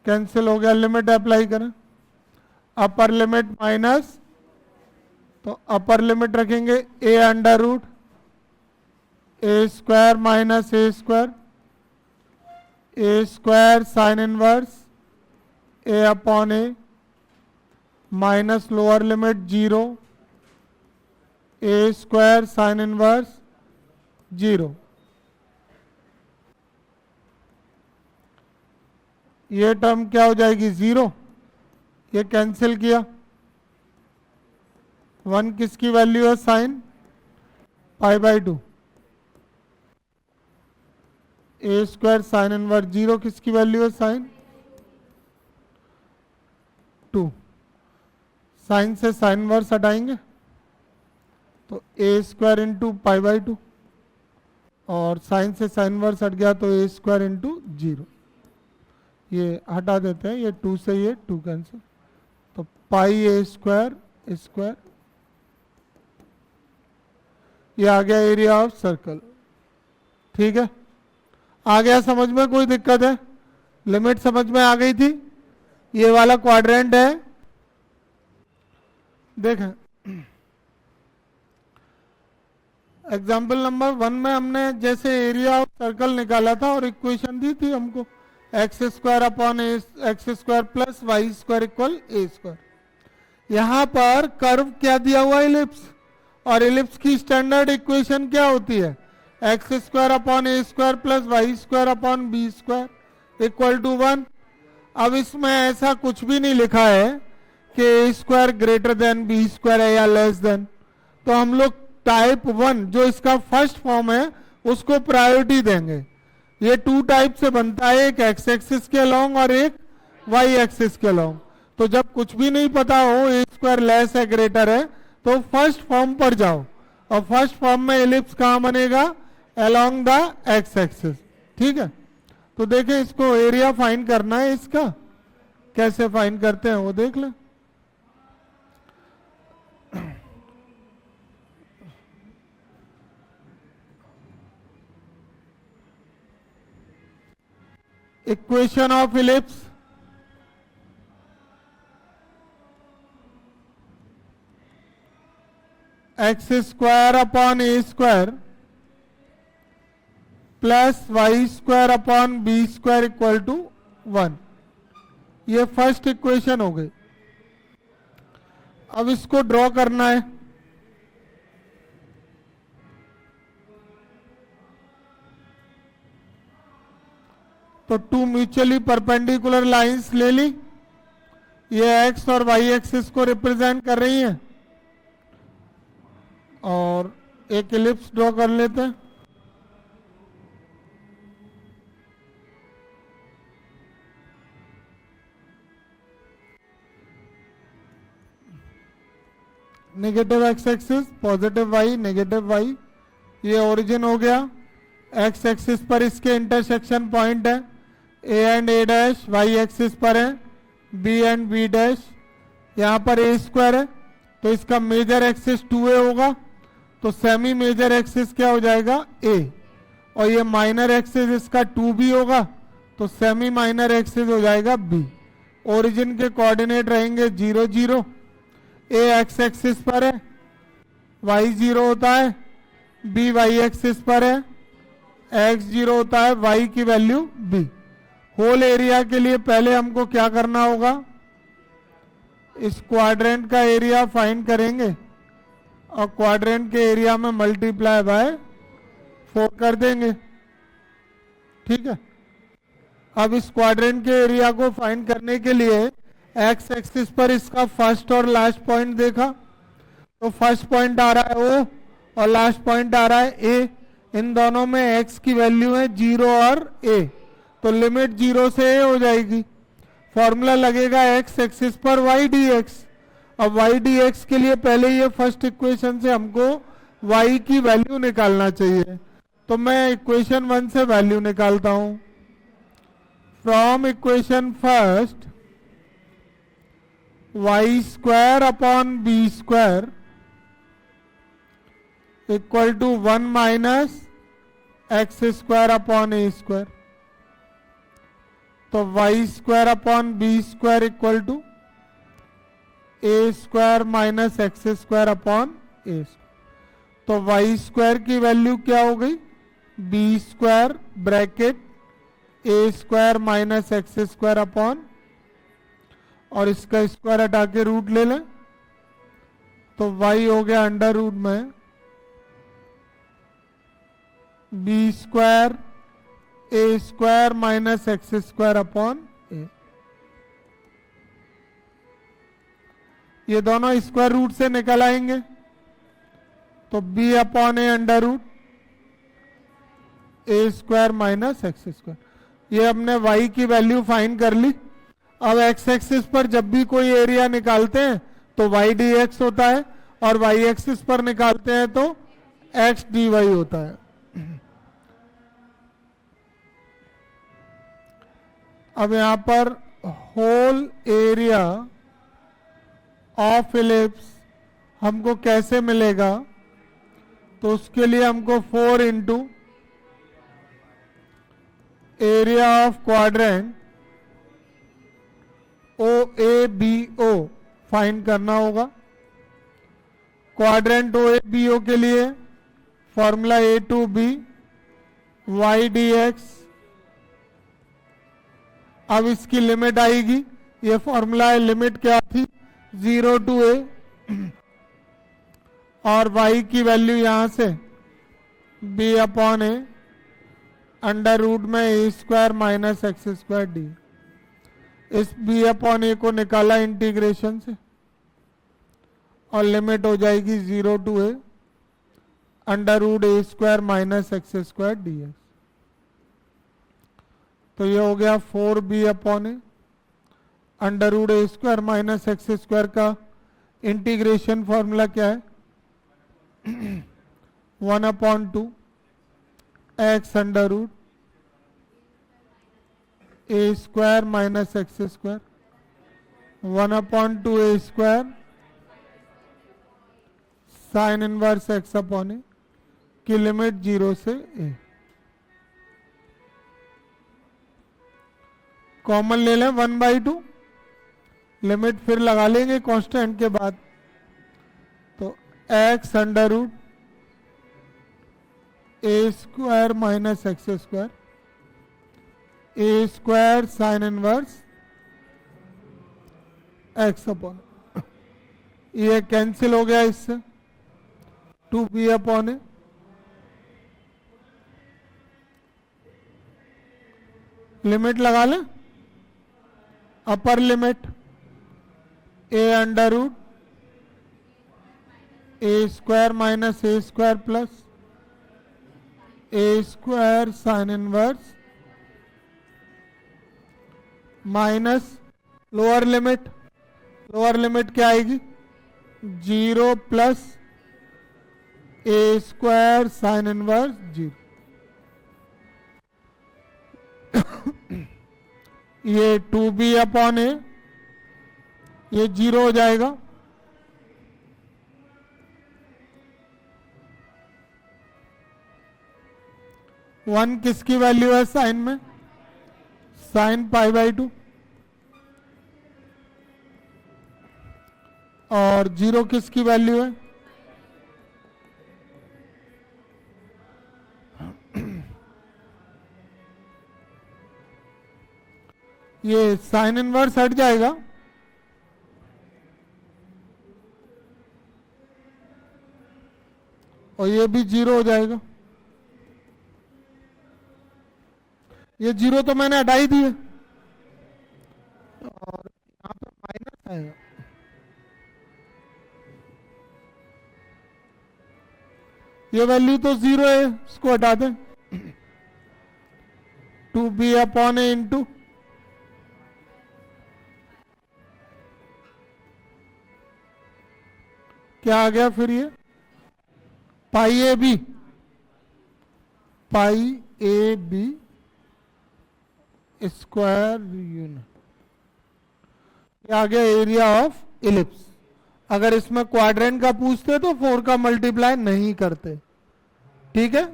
cancel हो गया। लिमिट अप्लाई करें। अपर लिमिट माइनस, तो अपर लिमिट रखेंगे a under root A square minus A square sine inverse A upon A minus lower limit 0 A square sine inverse 0। ये term क्या हो जाएगी? 0। ये कैंसिल किया। 1 किसकी वैल्यू है? साइन π/2। ए स्क्वायर साइन इनवर्स 0 किसकी वैल्यू है? साइन 2। साइन से साइन इनवर्स हटाएंगे तो ए स्क्वायर इंटू π/2, और साइन से साइन इनवर्स हट गया तो ए स्क्वायर इंटू 0। ये हटा देते हैं, ये 2 से ये 2 कैंसिल, तो पाई ए स्क्वायर स्क्वायर। ये आ गया एरिया ऑफ सर्कल। ठीक है, आ गया समझ में? कोई दिक्कत है? लिमिट समझ में आ गई थी? ये वाला क्वाड्रेंट है। देखें, एग्जाम्पल नंबर 1 में हमने जैसे एरिया ऑफ सर्कल निकाला था और इक्वेशन दी थी हमको X square upon X square plus Y square equal A square. यहां पर कर्व क्या दिया हुआ? इलिप्स। और इलिप्स की स्टैंडर्ड इक्वेशन क्या होती है? X square upon A square plus Y square upon B square equal to 1। अब इसमें ऐसा कुछ भी नहीं लिखा है कि A square greater than B square है या लेस देन। तो हम लोग टाइप 1 जो इसका फर्स्ट फॉर्म है उसको प्रायोरिटी देंगे। ये 2 टाइप से बनता है, एक एक्स एक्सिस के अलोंग और एक वाई एक्सिस के अलोंग। तो जब कुछ भी नहीं पता हो, ए स्क्वायर लेस है ग्रेटर है, तो फर्स्ट फॉर्म पर जाओ। और फर्स्ट फॉर्म में एलिप्स कहां बनेगा? Along the x axis. ठीक है, तो देखें, इसको एरिया फाइंड करना है। इसका कैसे फाइंड करते हैं वो देख लें। Equation of ellipse, x square upon A square plus Y square upon B square equal to 1। ये फर्स्ट इक्वेशन हो गई। अब इसको ड्रॉ करना है। तो 2 म्यूचुअली परपेंडिकुलर लाइंस ले ली। ये एक्स और वाई एक्सिस को रिप्रेजेंट कर रही हैं, और एक इलिप्स ड्रॉ कर लेते हैं। Negative x axis, positive y, negative y, ये ओरिजिन हो गया, एक्स एक्सिस पर इसके इंटरसेक्शन पॉइंट है a and a dash, y axis पर है बी एंड बी डैश, यहाँ पर ए स्क्वायर है तो इसका मेजर एक्सिस 2a होगा, तो सेमी मेजर एक्सिस क्या हो जाएगा a, और ये माइनर एक्सिस इसका 2b होगा तो सेमी माइनर एक्सिस हो जाएगा b। ओरिजिन के कोऑर्डिनेट रहेंगे 0 0, a एक्स एक्सिस पर है, y 0 होता है, b वाई एक्सिस पर है, x 0 होता है, y की वैल्यू b। होल एरिया के लिए पहले हमको क्या करना होगा, इस क्वाड्रेंट का एरिया फाइंड करेंगे और क्वाड्रेंट के एरिया में मल्टीप्लाई बाय 4 कर देंगे, ठीक है। अब इस क्वाड्रेंट के एरिया को फाइंड करने के लिए एक्स एक्सिस पर इसका फर्स्ट और लास्ट पॉइंट देखा, तो फर्स्ट पॉइंट आ रहा है O और लास्ट पॉइंट आ रहा है A, इन दोनों में x की वैल्यू है 0 और A, तो लिमिट 0 से A हो जाएगी। फॉर्मूला लगेगा x एक्सिस पर y dx। अब y dx के लिए पहले ये फर्स्ट इक्वेशन से हमको y की वैल्यू निकालना चाहिए, तो मैं इक्वेशन 1 से वैल्यू निकालता हूं। From equation first y square upon b square equal to 1 minus X square upon A square, तो Y square upon B square equal to A square minus X square upon A square. तो Y square की value क्या हो गई, B square bracket A square minus X square upon, और इसका square हटा के रूट ले लें तो वाई हो गया अंडर रूट में B square A square minus X square upon A. ये दोनों स्क्वायर रूट से निकल आएंगे तो B upon A under root A square minus X square. ये हमने वाई की वैल्यू फाइंड कर ली। अब एक्स एक्सिस पर जब भी कोई एरिया निकालते हैं तो वाई डी एक्स होता है, और वाई एक्सिस पर निकालते हैं तो एक्स डी वाई होता है। अब यहां पर होल एरिया ऑफ इलिप्स हमको कैसे मिलेगा, तो उसके लिए हमको 4 into area of quadrant O A B O find करना होगा। Quadrant O A B O के लिए formula A to B Y D x. अब इसकी लिमिट आएगी, ये फॉर्मूला है, लिमिट क्या थी 0 टू ए, और y की वैल्यू यहां से b upon A under root में A square minus X square D. इस b अपॉन ए को निकाला इंटीग्रेशन से और लिमिट हो जाएगी 0 to A under root A square minus X square D x. तो ये हो गया 4b upon A under root A square minus X square का इंटीग्रेशन फॉर्मूला क्या है 1/2 X under root A square minus X square 1/2 A square sine inverse X upon ए की limit 0 से ए। Common ले लें 1/2, लिमिट फिर लगा लेंगे कांस्टेंट के बाद, तो X under root A square minus X square A square sine inverse X upon, ये कैंसिल हो गया इससे 2b अपॉन ए। लिमिट लगा लें, upper limit A under root A square minus A square plus A square sine inverse minus lower limit, lower limit क्या आएगी 0 plus A square sine inverse 0। ये 2b upon A, ये 0 हो जाएगा। One किसकी value है साइन में? Sine pi by 2। और 0 किसकी वैल्यू है? ये साइन इनवर्स हट जाएगा, और ये भी 0 हो जाएगा। ये 0 तो मैंने हटा ही दिए, और यहाँ पे माइनस आएगा। ये वैल्यू तो 0 है, इसको हटा दें। 2b अपॉन ए इंटू क्या आ गया फिर? ये pi A B, pi A B square unit, ये आ गया एरिया ऑफ इलिप्स। अगर इसमें क्वाड्रेंट का पूछते तो 4 का मल्टीप्लाई नहीं करते। ठीक है,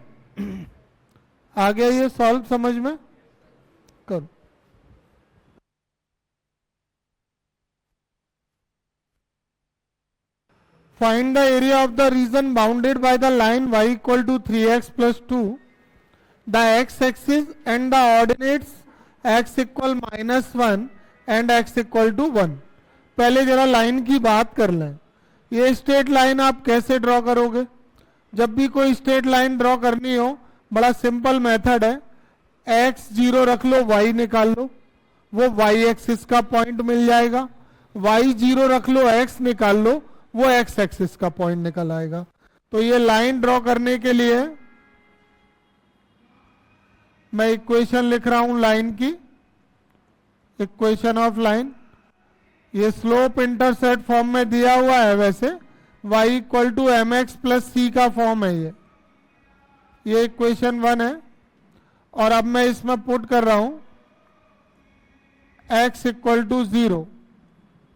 आ गया ये सॉल्व समझ में? करो। Find the area of the region bounded by the line y equal to 3x plus 2, the x-axis and the ordinates x equal -1 and x equal to 1। पहले जरा लाइन की बात कर लें। ये स्ट्रेट लाइन आप कैसे ड्रॉ करोगे? जब भी कोई स्ट्रेट लाइन ड्रॉ करनी हो, बड़ा सिंपल मेथड है। x 0 रख लो, y निकाल लो, वो y एक्सिस का पॉइंट मिल जाएगा। y 0 रख लो, x निकाल लो, वो x एक्सिस का पॉइंट निकल आएगा। तो ये लाइन ड्रॉ करने के लिए मैं इक्वेशन लिख रहा हूं लाइन की, इक्वेशन ऑफ लाइन। ये स्लोप इंटरसेप्ट फॉर्म में दिया हुआ है, वैसे y equal to M X plus C का फॉर्म है ये इक्वेशन 1 है। और अब मैं इसमें पुट कर रहा हूं x इक्वल टू 0,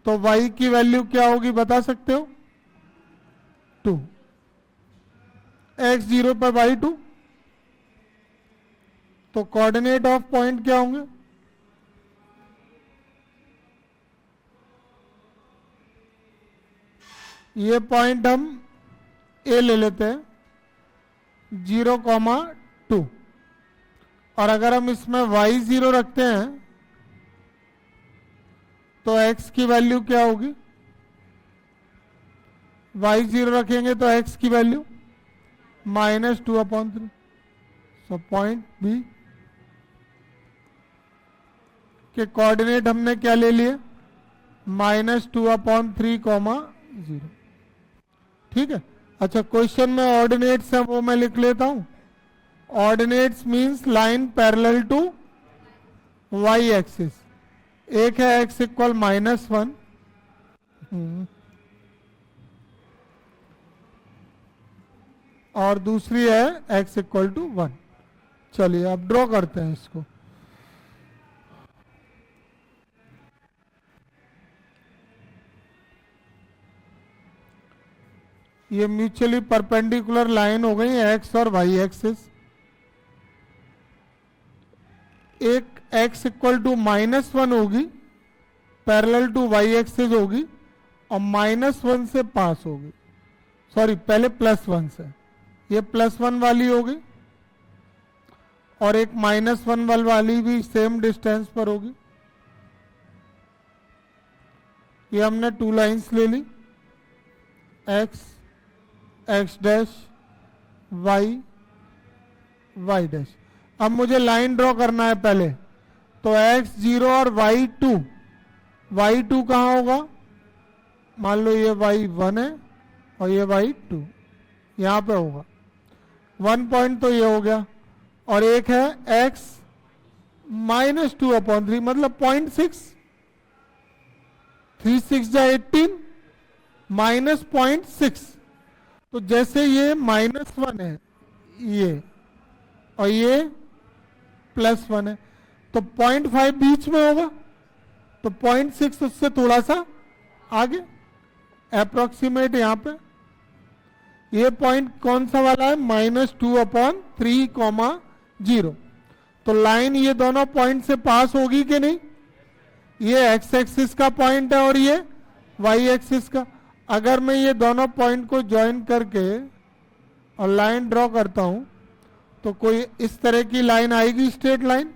तो y की वैल्यू क्या होगी बता सकते हो? 2। x 0 पर y 2, तो कोऑर्डिनेट ऑफ पॉइंट क्या होंगे? ये पॉइंट हम A ले लेते हैं, 0,2। और अगर हम इसमें y 0 रखते हैं तो x की वैल्यू क्या होगी? y 0 रखेंगे तो x की वैल्यू -2/3। सो पॉइंट B के कोऑर्डिनेट हमने क्या ले लिए? -2/3, 0। ठीक है। अच्छा, क्वेश्चन में ऑर्डिनेट्स है वो मैं लिख लेता हूं। Ordinates means line parallel to y axis. एक है x इक्वल -1, और दूसरी है x इक्वल टू 1। चलिए अब ड्रॉ करते हैं इसको। ये म्यूचुअली परपेंडिकुलर लाइन हो गई x और y एक्सिस। एक x इक्वल टू -1 होगी, पैरेलल टू y एक्सिस होगी, और -1 से पास होगी। सॉरी, पहले +1 से, ये +1 वाली होगी, और एक -1 वाली भी सेम डिस्टेंस पर होगी। ये हमने 2 लाइंस ले ली, x डैश, y डैश। अब मुझे लाइन ड्रॉ करना है पहले, तो x 0 और y 2 कहाँ होगा? मान लो ये y 1 है और ये y 2 यहां पे होगा। 1 पॉइंट तो ये हो गया, और एक है x -2/3, मतलब 0.6। 3 6 जा 18 -0.6, तो जैसे ये -1 है ये, और ये +1 है, तो 0.5 बीच में होगा, तो 0.6 उससे थोड़ा सा आगे, अप्रोक्सीमेट यहां पे। ये पॉइंट कौन सा वाला है? -2/3, 0। तो लाइन ये दोनों पॉइंट से पास होगी कि नहीं? ये एक्स एक्सिस का पॉइंट है और ये वाई एक्सिस का। अगर मैं ये दोनों पॉइंट को ज्वाइन करके और लाइन ड्रॉ करता हूं तो कोई इस तरह की लाइन आएगी, स्ट्रेट लाइन।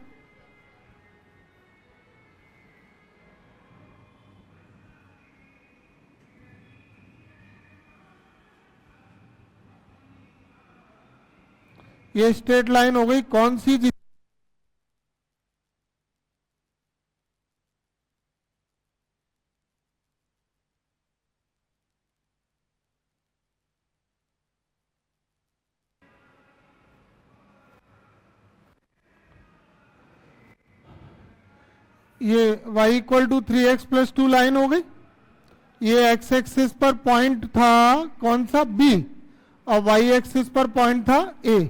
ये स्ट्रेट लाइन हो गई कौन सी? ये y = 3x + 2 लाइन हो गई। ये x एक्सिस पर पॉइंट था कौन सा? B, और y एक्सिस पर पॉइंट था A।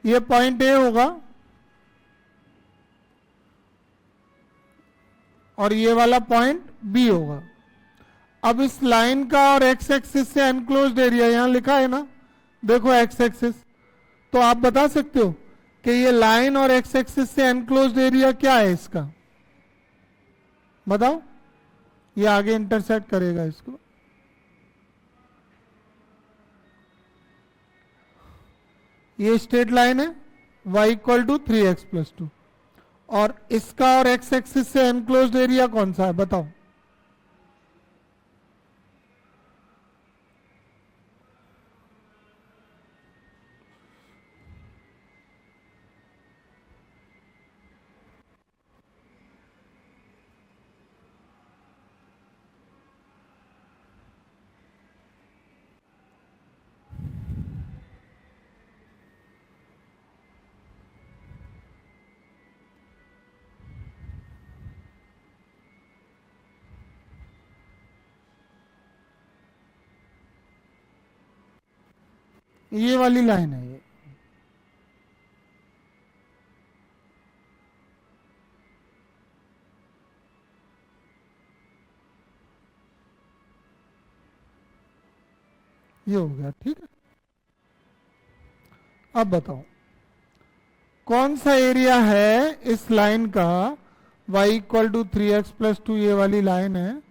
ये पॉइंट A होगा और ये वाला पॉइंट B होगा। अब इस लाइन का और x एक्सिस से एनक्लोज्ड एरिया यहां लिखा है ना, देखो x एक्सिस, तो आप बता सकते हो कि ये लाइन और x एक्सिस से एनक्लोज्ड एरिया क्या है इसका? बताओ। ये आगे इंटरसेक्ट करेगा इसको। ये स्ट्रेट लाइन है y = 3x + 2, और इसका और x एक्सिस से एनक्लोज्ड एरिया कौन सा है? बताओ। ये वाली लाइन है ये हो गया, ठीक है। अब बताओ कौन सा एरिया है इस लाइन का? y = 3x + 2 ये वाली लाइन है।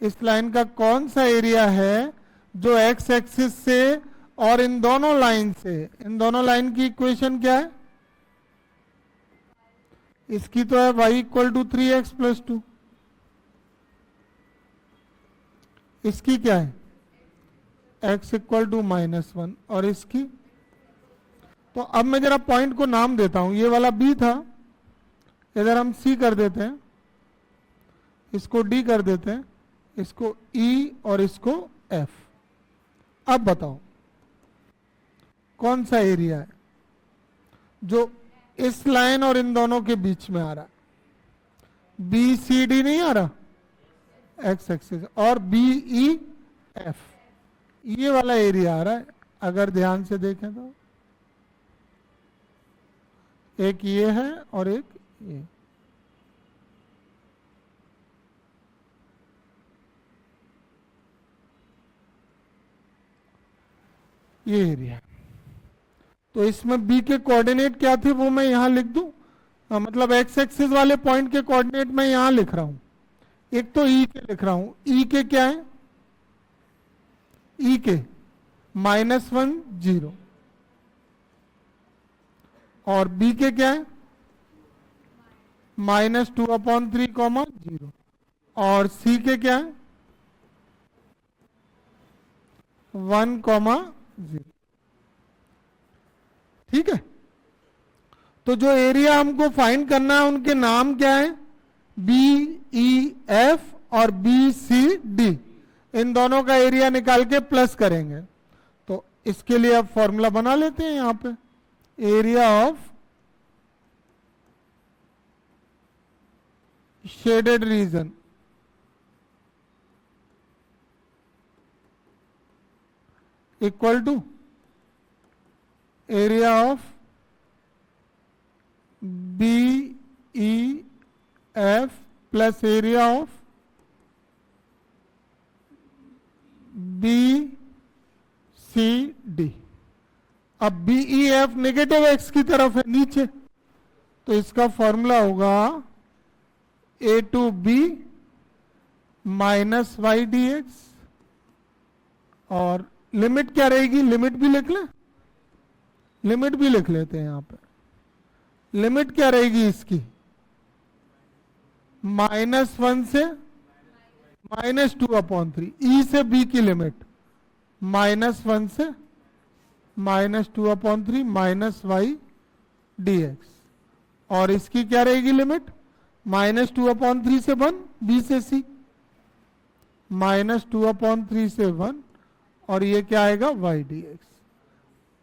इस लाइन का कौन सा एरिया है जो x एक्सिस से और इन दोनों लाइन से, इन दोनों लाइन की इक्वेशन क्या है? इसकी तो है y = 3x + 2। इसकी क्या है? x = -1, और इसकी? तो अब मैं जरा पॉइंट को नाम देता हूं। ये वाला B था, इधर हम C कर देते हैं, इसको D कर देते हैं, इसको E और इसको F। अब बताओ कौन सा एरिया है जो इस लाइन और इन दोनों के बीच में आ रहा है? BCD नहीं आ रहा एक्स एक्सिस, और BEF, ये वाला एरिया आ रहा है। अगर ध्यान से देखें तो एक ये है और एक ये एरिया। तो इसमें B के कोऑर्डिनेट क्या थे वो मैं यहां लिख दूं? मतलब एक्स एक्सिस वाले पॉइंट के कोऑर्डिनेट मैं यहां लिख रहा हूं। एक तो E के लिख रहा हूं। E के क्या है? E के -1, 0, और B के क्या है? -2/3, 0, और C के क्या है? 1, 0। ठीक है। तो जो एरिया हमको फाइंड करना है उनके नाम क्या है? BEF और BCD। इन दोनों का एरिया निकाल के प्लस करेंगे। तो इसके लिए अब फॉर्मूला बना लेते हैं यहां पे। Area of shaded region equal to area of B E F plus area of B C D. अब B E F negative X की तरफ है नीचे, तो इसका फॉर्मूला होगा A to B minus Y D X. और लिमिट क्या रहेगी, लिमिट भी लिख ले, लिमिट भी लिख लेते हैं यहां पे। लिमिट क्या रहेगी इसकी, -1 से -2/3। ई से बी की लिमिट -1 से -2/3 माइनस वाई डी एक्स। और इसकी क्या रहेगी लिमिट, -2/3 से 1, बी से सी, -2/3 से 1, और ये क्या आएगा वाई डी एक्स।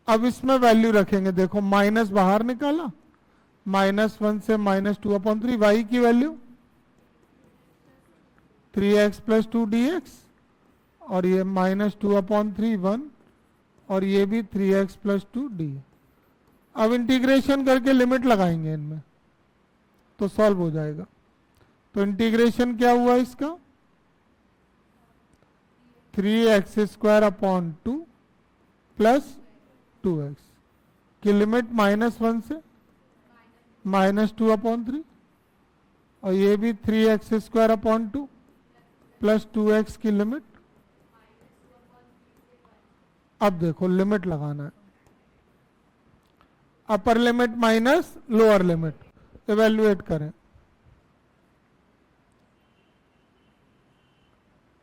अब इसमें वैल्यू रखेंगे, देखो माइनस बाहर निकाला, -1 से -2/3, वाई की वैल्यू 3x + 2dx, और ये -2/3 1, और ये भी 3x + 2d। अब इंटीग्रेशन करके लिमिट लगाएंगे इनमें तो सॉल्व हो जाएगा। तो इंटीग्रेशन क्या हुआ इसका, 3x² + 2x की लिमिट -1 से -2/3, और ये भी 3x² + 2x की लिमिट। अब देखो लिमिट लगाना है, अपर limit minus lower limit, evaluate करें।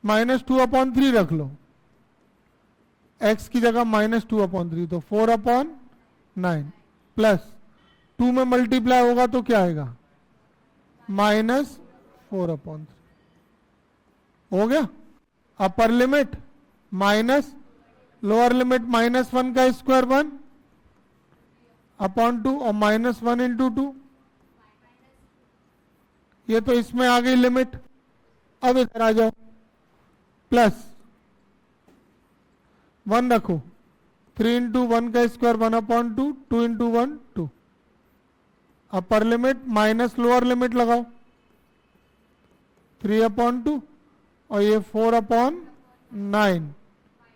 -2/3 रख लो, x की जगह -2/3, तो 4/9 प्लस 2 में मल्टीप्लाई होगा तो क्या आएगा, -4/3 हो गया। अपर लिमिट माइनस लोअर लिमिट -1 का स्क्वायर 1/2, और -1 × 2, ये तो इसमें आ गई लिमिट। अब इधर आ जाओ, प्लस 1 रखो, 3 × 1 का स्क्वायर 1/2, 2 × 1 2। अपर लिमिट माइनस लोअर लिमिट लगाओ, 3/2, और ये 4/9,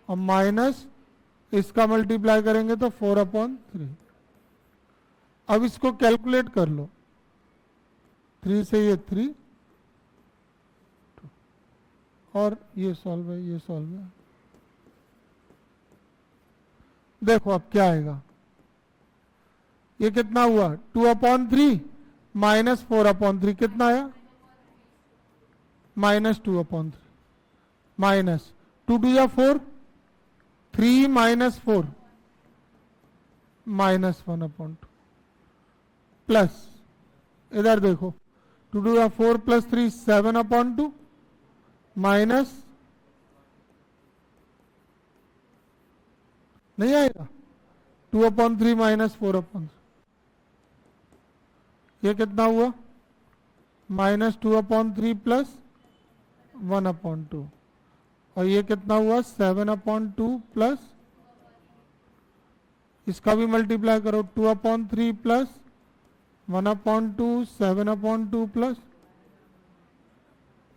और माइनस इसका मल्टीप्लाई करेंगे तो 4/3। अब इसको कैलकुलेट कर लो, 3 से ये 3, और ये सॉल्व है, ये सॉल्व है। देखो अब क्या आएगा, ये कितना हुआ, 2/3 माइनस 4/3 कितना आया, -2/3 माइनस 2 × 2 = 4, 3 - 4 -1/2, प्लस इधर देखो 2 × 2 = 4 + 3 7/2 माइनस, नहीं आएगा, 2/3 माइनस 4/3, ये कितना हुआ, -2/3 प्लस 1/2, और ये कितना हुआ 7/2 प्लस, इसका भी मल्टीप्लाई करो, 2/3 प्लस 1/2 7/2 प्लस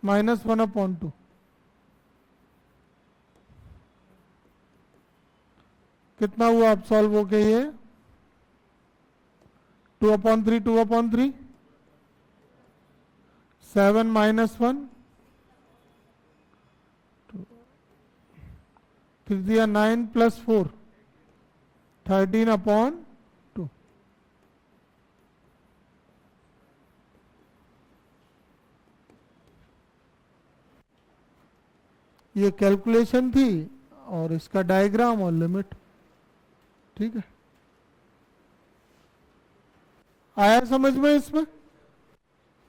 -1/2। कितना हुआ अब सॉल्व होके, ये 2/3 2/3 7 - 1 फिर दिया 9 + 4 13/2। ये कैलकुलेशन थी और इसका डायग्राम और लिमिट, ठीक है। आया समझ में इसमें,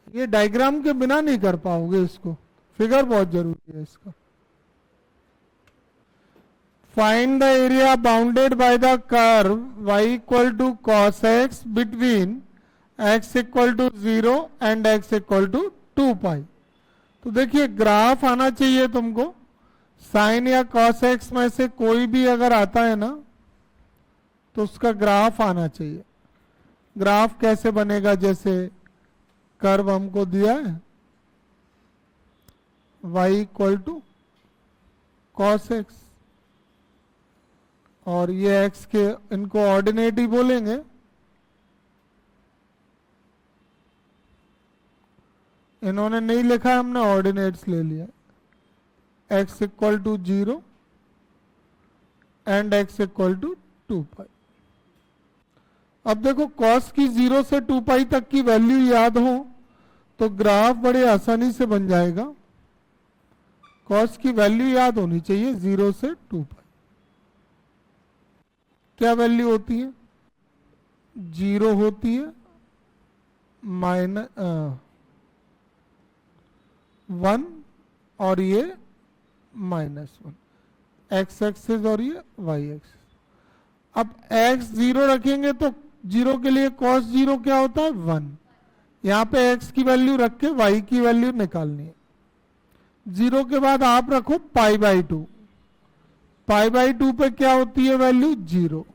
ये डायग्राम के बिना नहीं कर पाओगे इसको, फिगर बहुत जरूरी है इसका। Find the area bounded by the curve y = cos x between x = 0 and x = 2π। तो देखिए ग्राफ आना चाहिए तुमको, साइन या cos x में से कोई भी अगर आता है ना तो उसका ग्राफ आना चाहिए। ग्राफ कैसे बनेगा? जैसे कर्व हमको दिया है y इक्वल टू कॉस एक्स, और ये x के इनको ऑर्डिनेट ही बोलेंगे। इन्होंने नहीं लिखा, हमने ऑर्डिनेट्स ले लिया। x equal to 0 and x equal to 2π। अब देखो cos की 0 से 2π तक की वैल्यू याद हो तो ग्राफ बड़े आसानी से बन जाएगा। cos की वैल्यू याद होनी चाहिए 0 से 2π। क्या वैल्यू होती है? 0 होती है, -1 और ये -1, x एक्सिस और ये y एक्सिस। अब x 0 रखेंगे तो 0 के लिए cos 0 क्या होता है? 1। यहाँ पे x की वैल्यू रख के y की वैल्यू निकालनी है। 0 के बाद आप रखो π/2। π/2 पे क्या होती है वैल्यू? 0।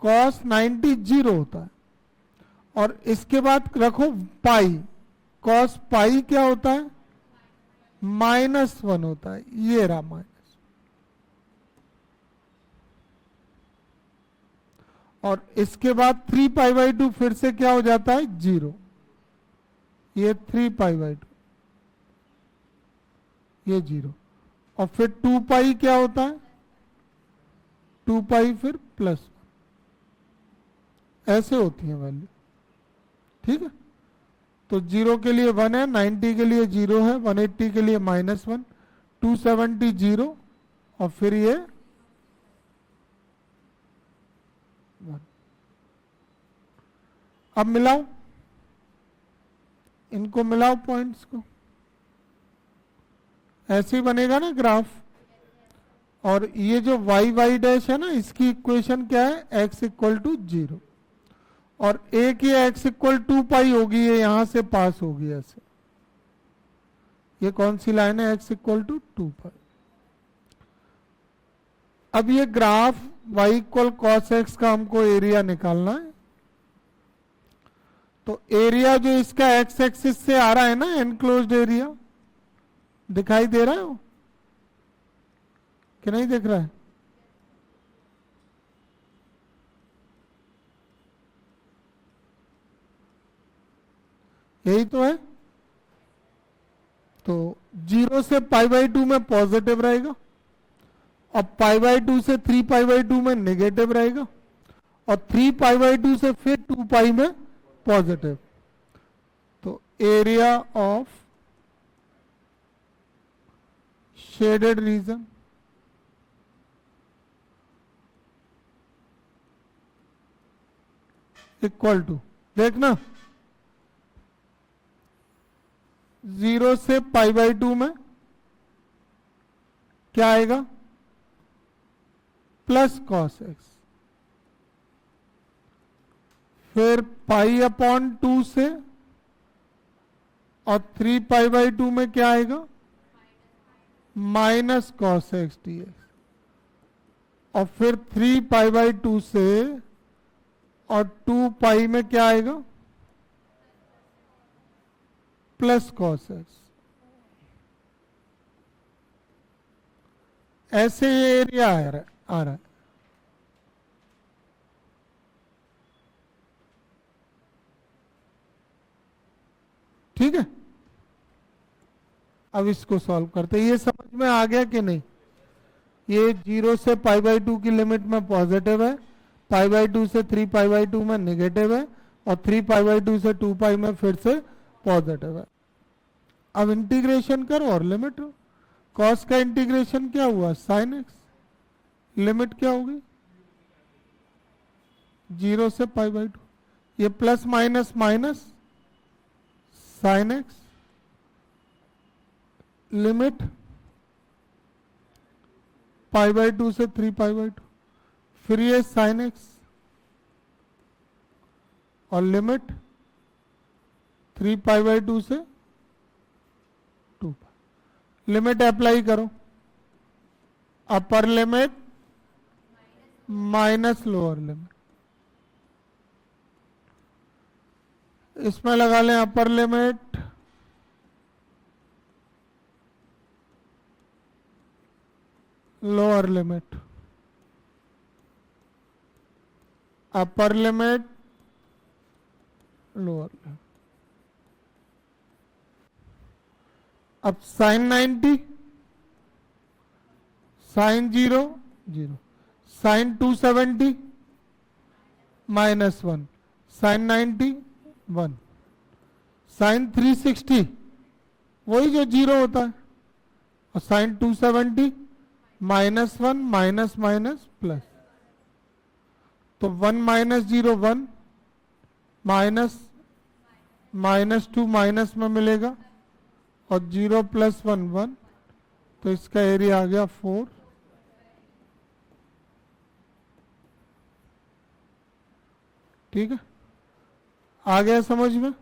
cos 90 0 होता है। और इसके बाद रखो पाई। cos पाई क्या होता है? -1 होता है। ये रहा माइनस। और इसके बाद 3π/2 फिर से क्या हो जाता है? 0। ये 3π/2, ये 0। और फिर 2π क्या होता है? 2π फिर +1। ऐसे होती है वैल्यू। ठीक है, तो 0 के लिए 1 है, 90 के लिए 0 है, 180 के लिए -1, 270 0 और फिर ये 1। अब मिलाओ, इनको मिलाओ पॉइंट्स को, ऐसे ही बनेगा ना ग्राफ। और ये जो y डैश है ना, इसकी इक्वेशन क्या है? x equal to 0। और एक ये x इक्वल 2π होगी, ये यहां से पास होगी ऐसे। ये कौन सी लाइन है? x equal to 2π। अब ये graph y equal cos X का हमको एरिया निकालना है। तो एरिया जो इसका x एक्सिस से आ रहा है ना, एनक्लोज्ड एरिया, दिखाई दे रहा है वो कि नहीं दिख रहा है? यही तो है। तो 0 से π/2 में पॉजिटिव रहेगा, और π/2 से 3π/2 में नेगेटिव रहेगा, और 3π/2 से फिर 2π में पॉजिटिव। तो area of shaded region equal to, देखना 0 से π/2 में क्या आएगा? Plus cos x। फिर π/2 से और 3π/2 में क्या आएगा? Minus cos x dx। और फिर 3π/2 से और 2π में क्या आएगा? Plus cos x। ऐसे ये एरिया आ रहा है। ठीक है, अब इसको सॉल्व करते हैं। ये समझ में आ गया कि नहीं? ये 0 से π/2 की लिमिट में पॉजिटिव है, π/2 से 3π/2 में नेगेटिव है, और 3π/2 से 2π में फिर से पॉजिटिव है। अब इंटीग्रेशन करो और लिमिट हो। कॉस का इंटीग्रेशन क्या हुआ? sin x। लिमिट क्या होगी? 0 से π/2। ये plus minus minus sin x, limit π/2 से 3π/2, फिर ये sin x, और लिमिट 3π/2 से 2π। लिमिट अप्लाई करो। Upper limit minus lower limit. इसमें लगा लें upper limit lower limit, upper limit lower limit. अब sine 90, sine 0 0, sine 270 -1, sine 90 1, sine 360 वही जो 0 होता है, और साइन 270 -1 माइनस माइनस प्लस, तो 1 - 0 1, माइनस -2 माइनस में मिलेगा, और 0 + 1 1, तो इसका एरिया आ गया 4। ठीक है, आ गया समझ में?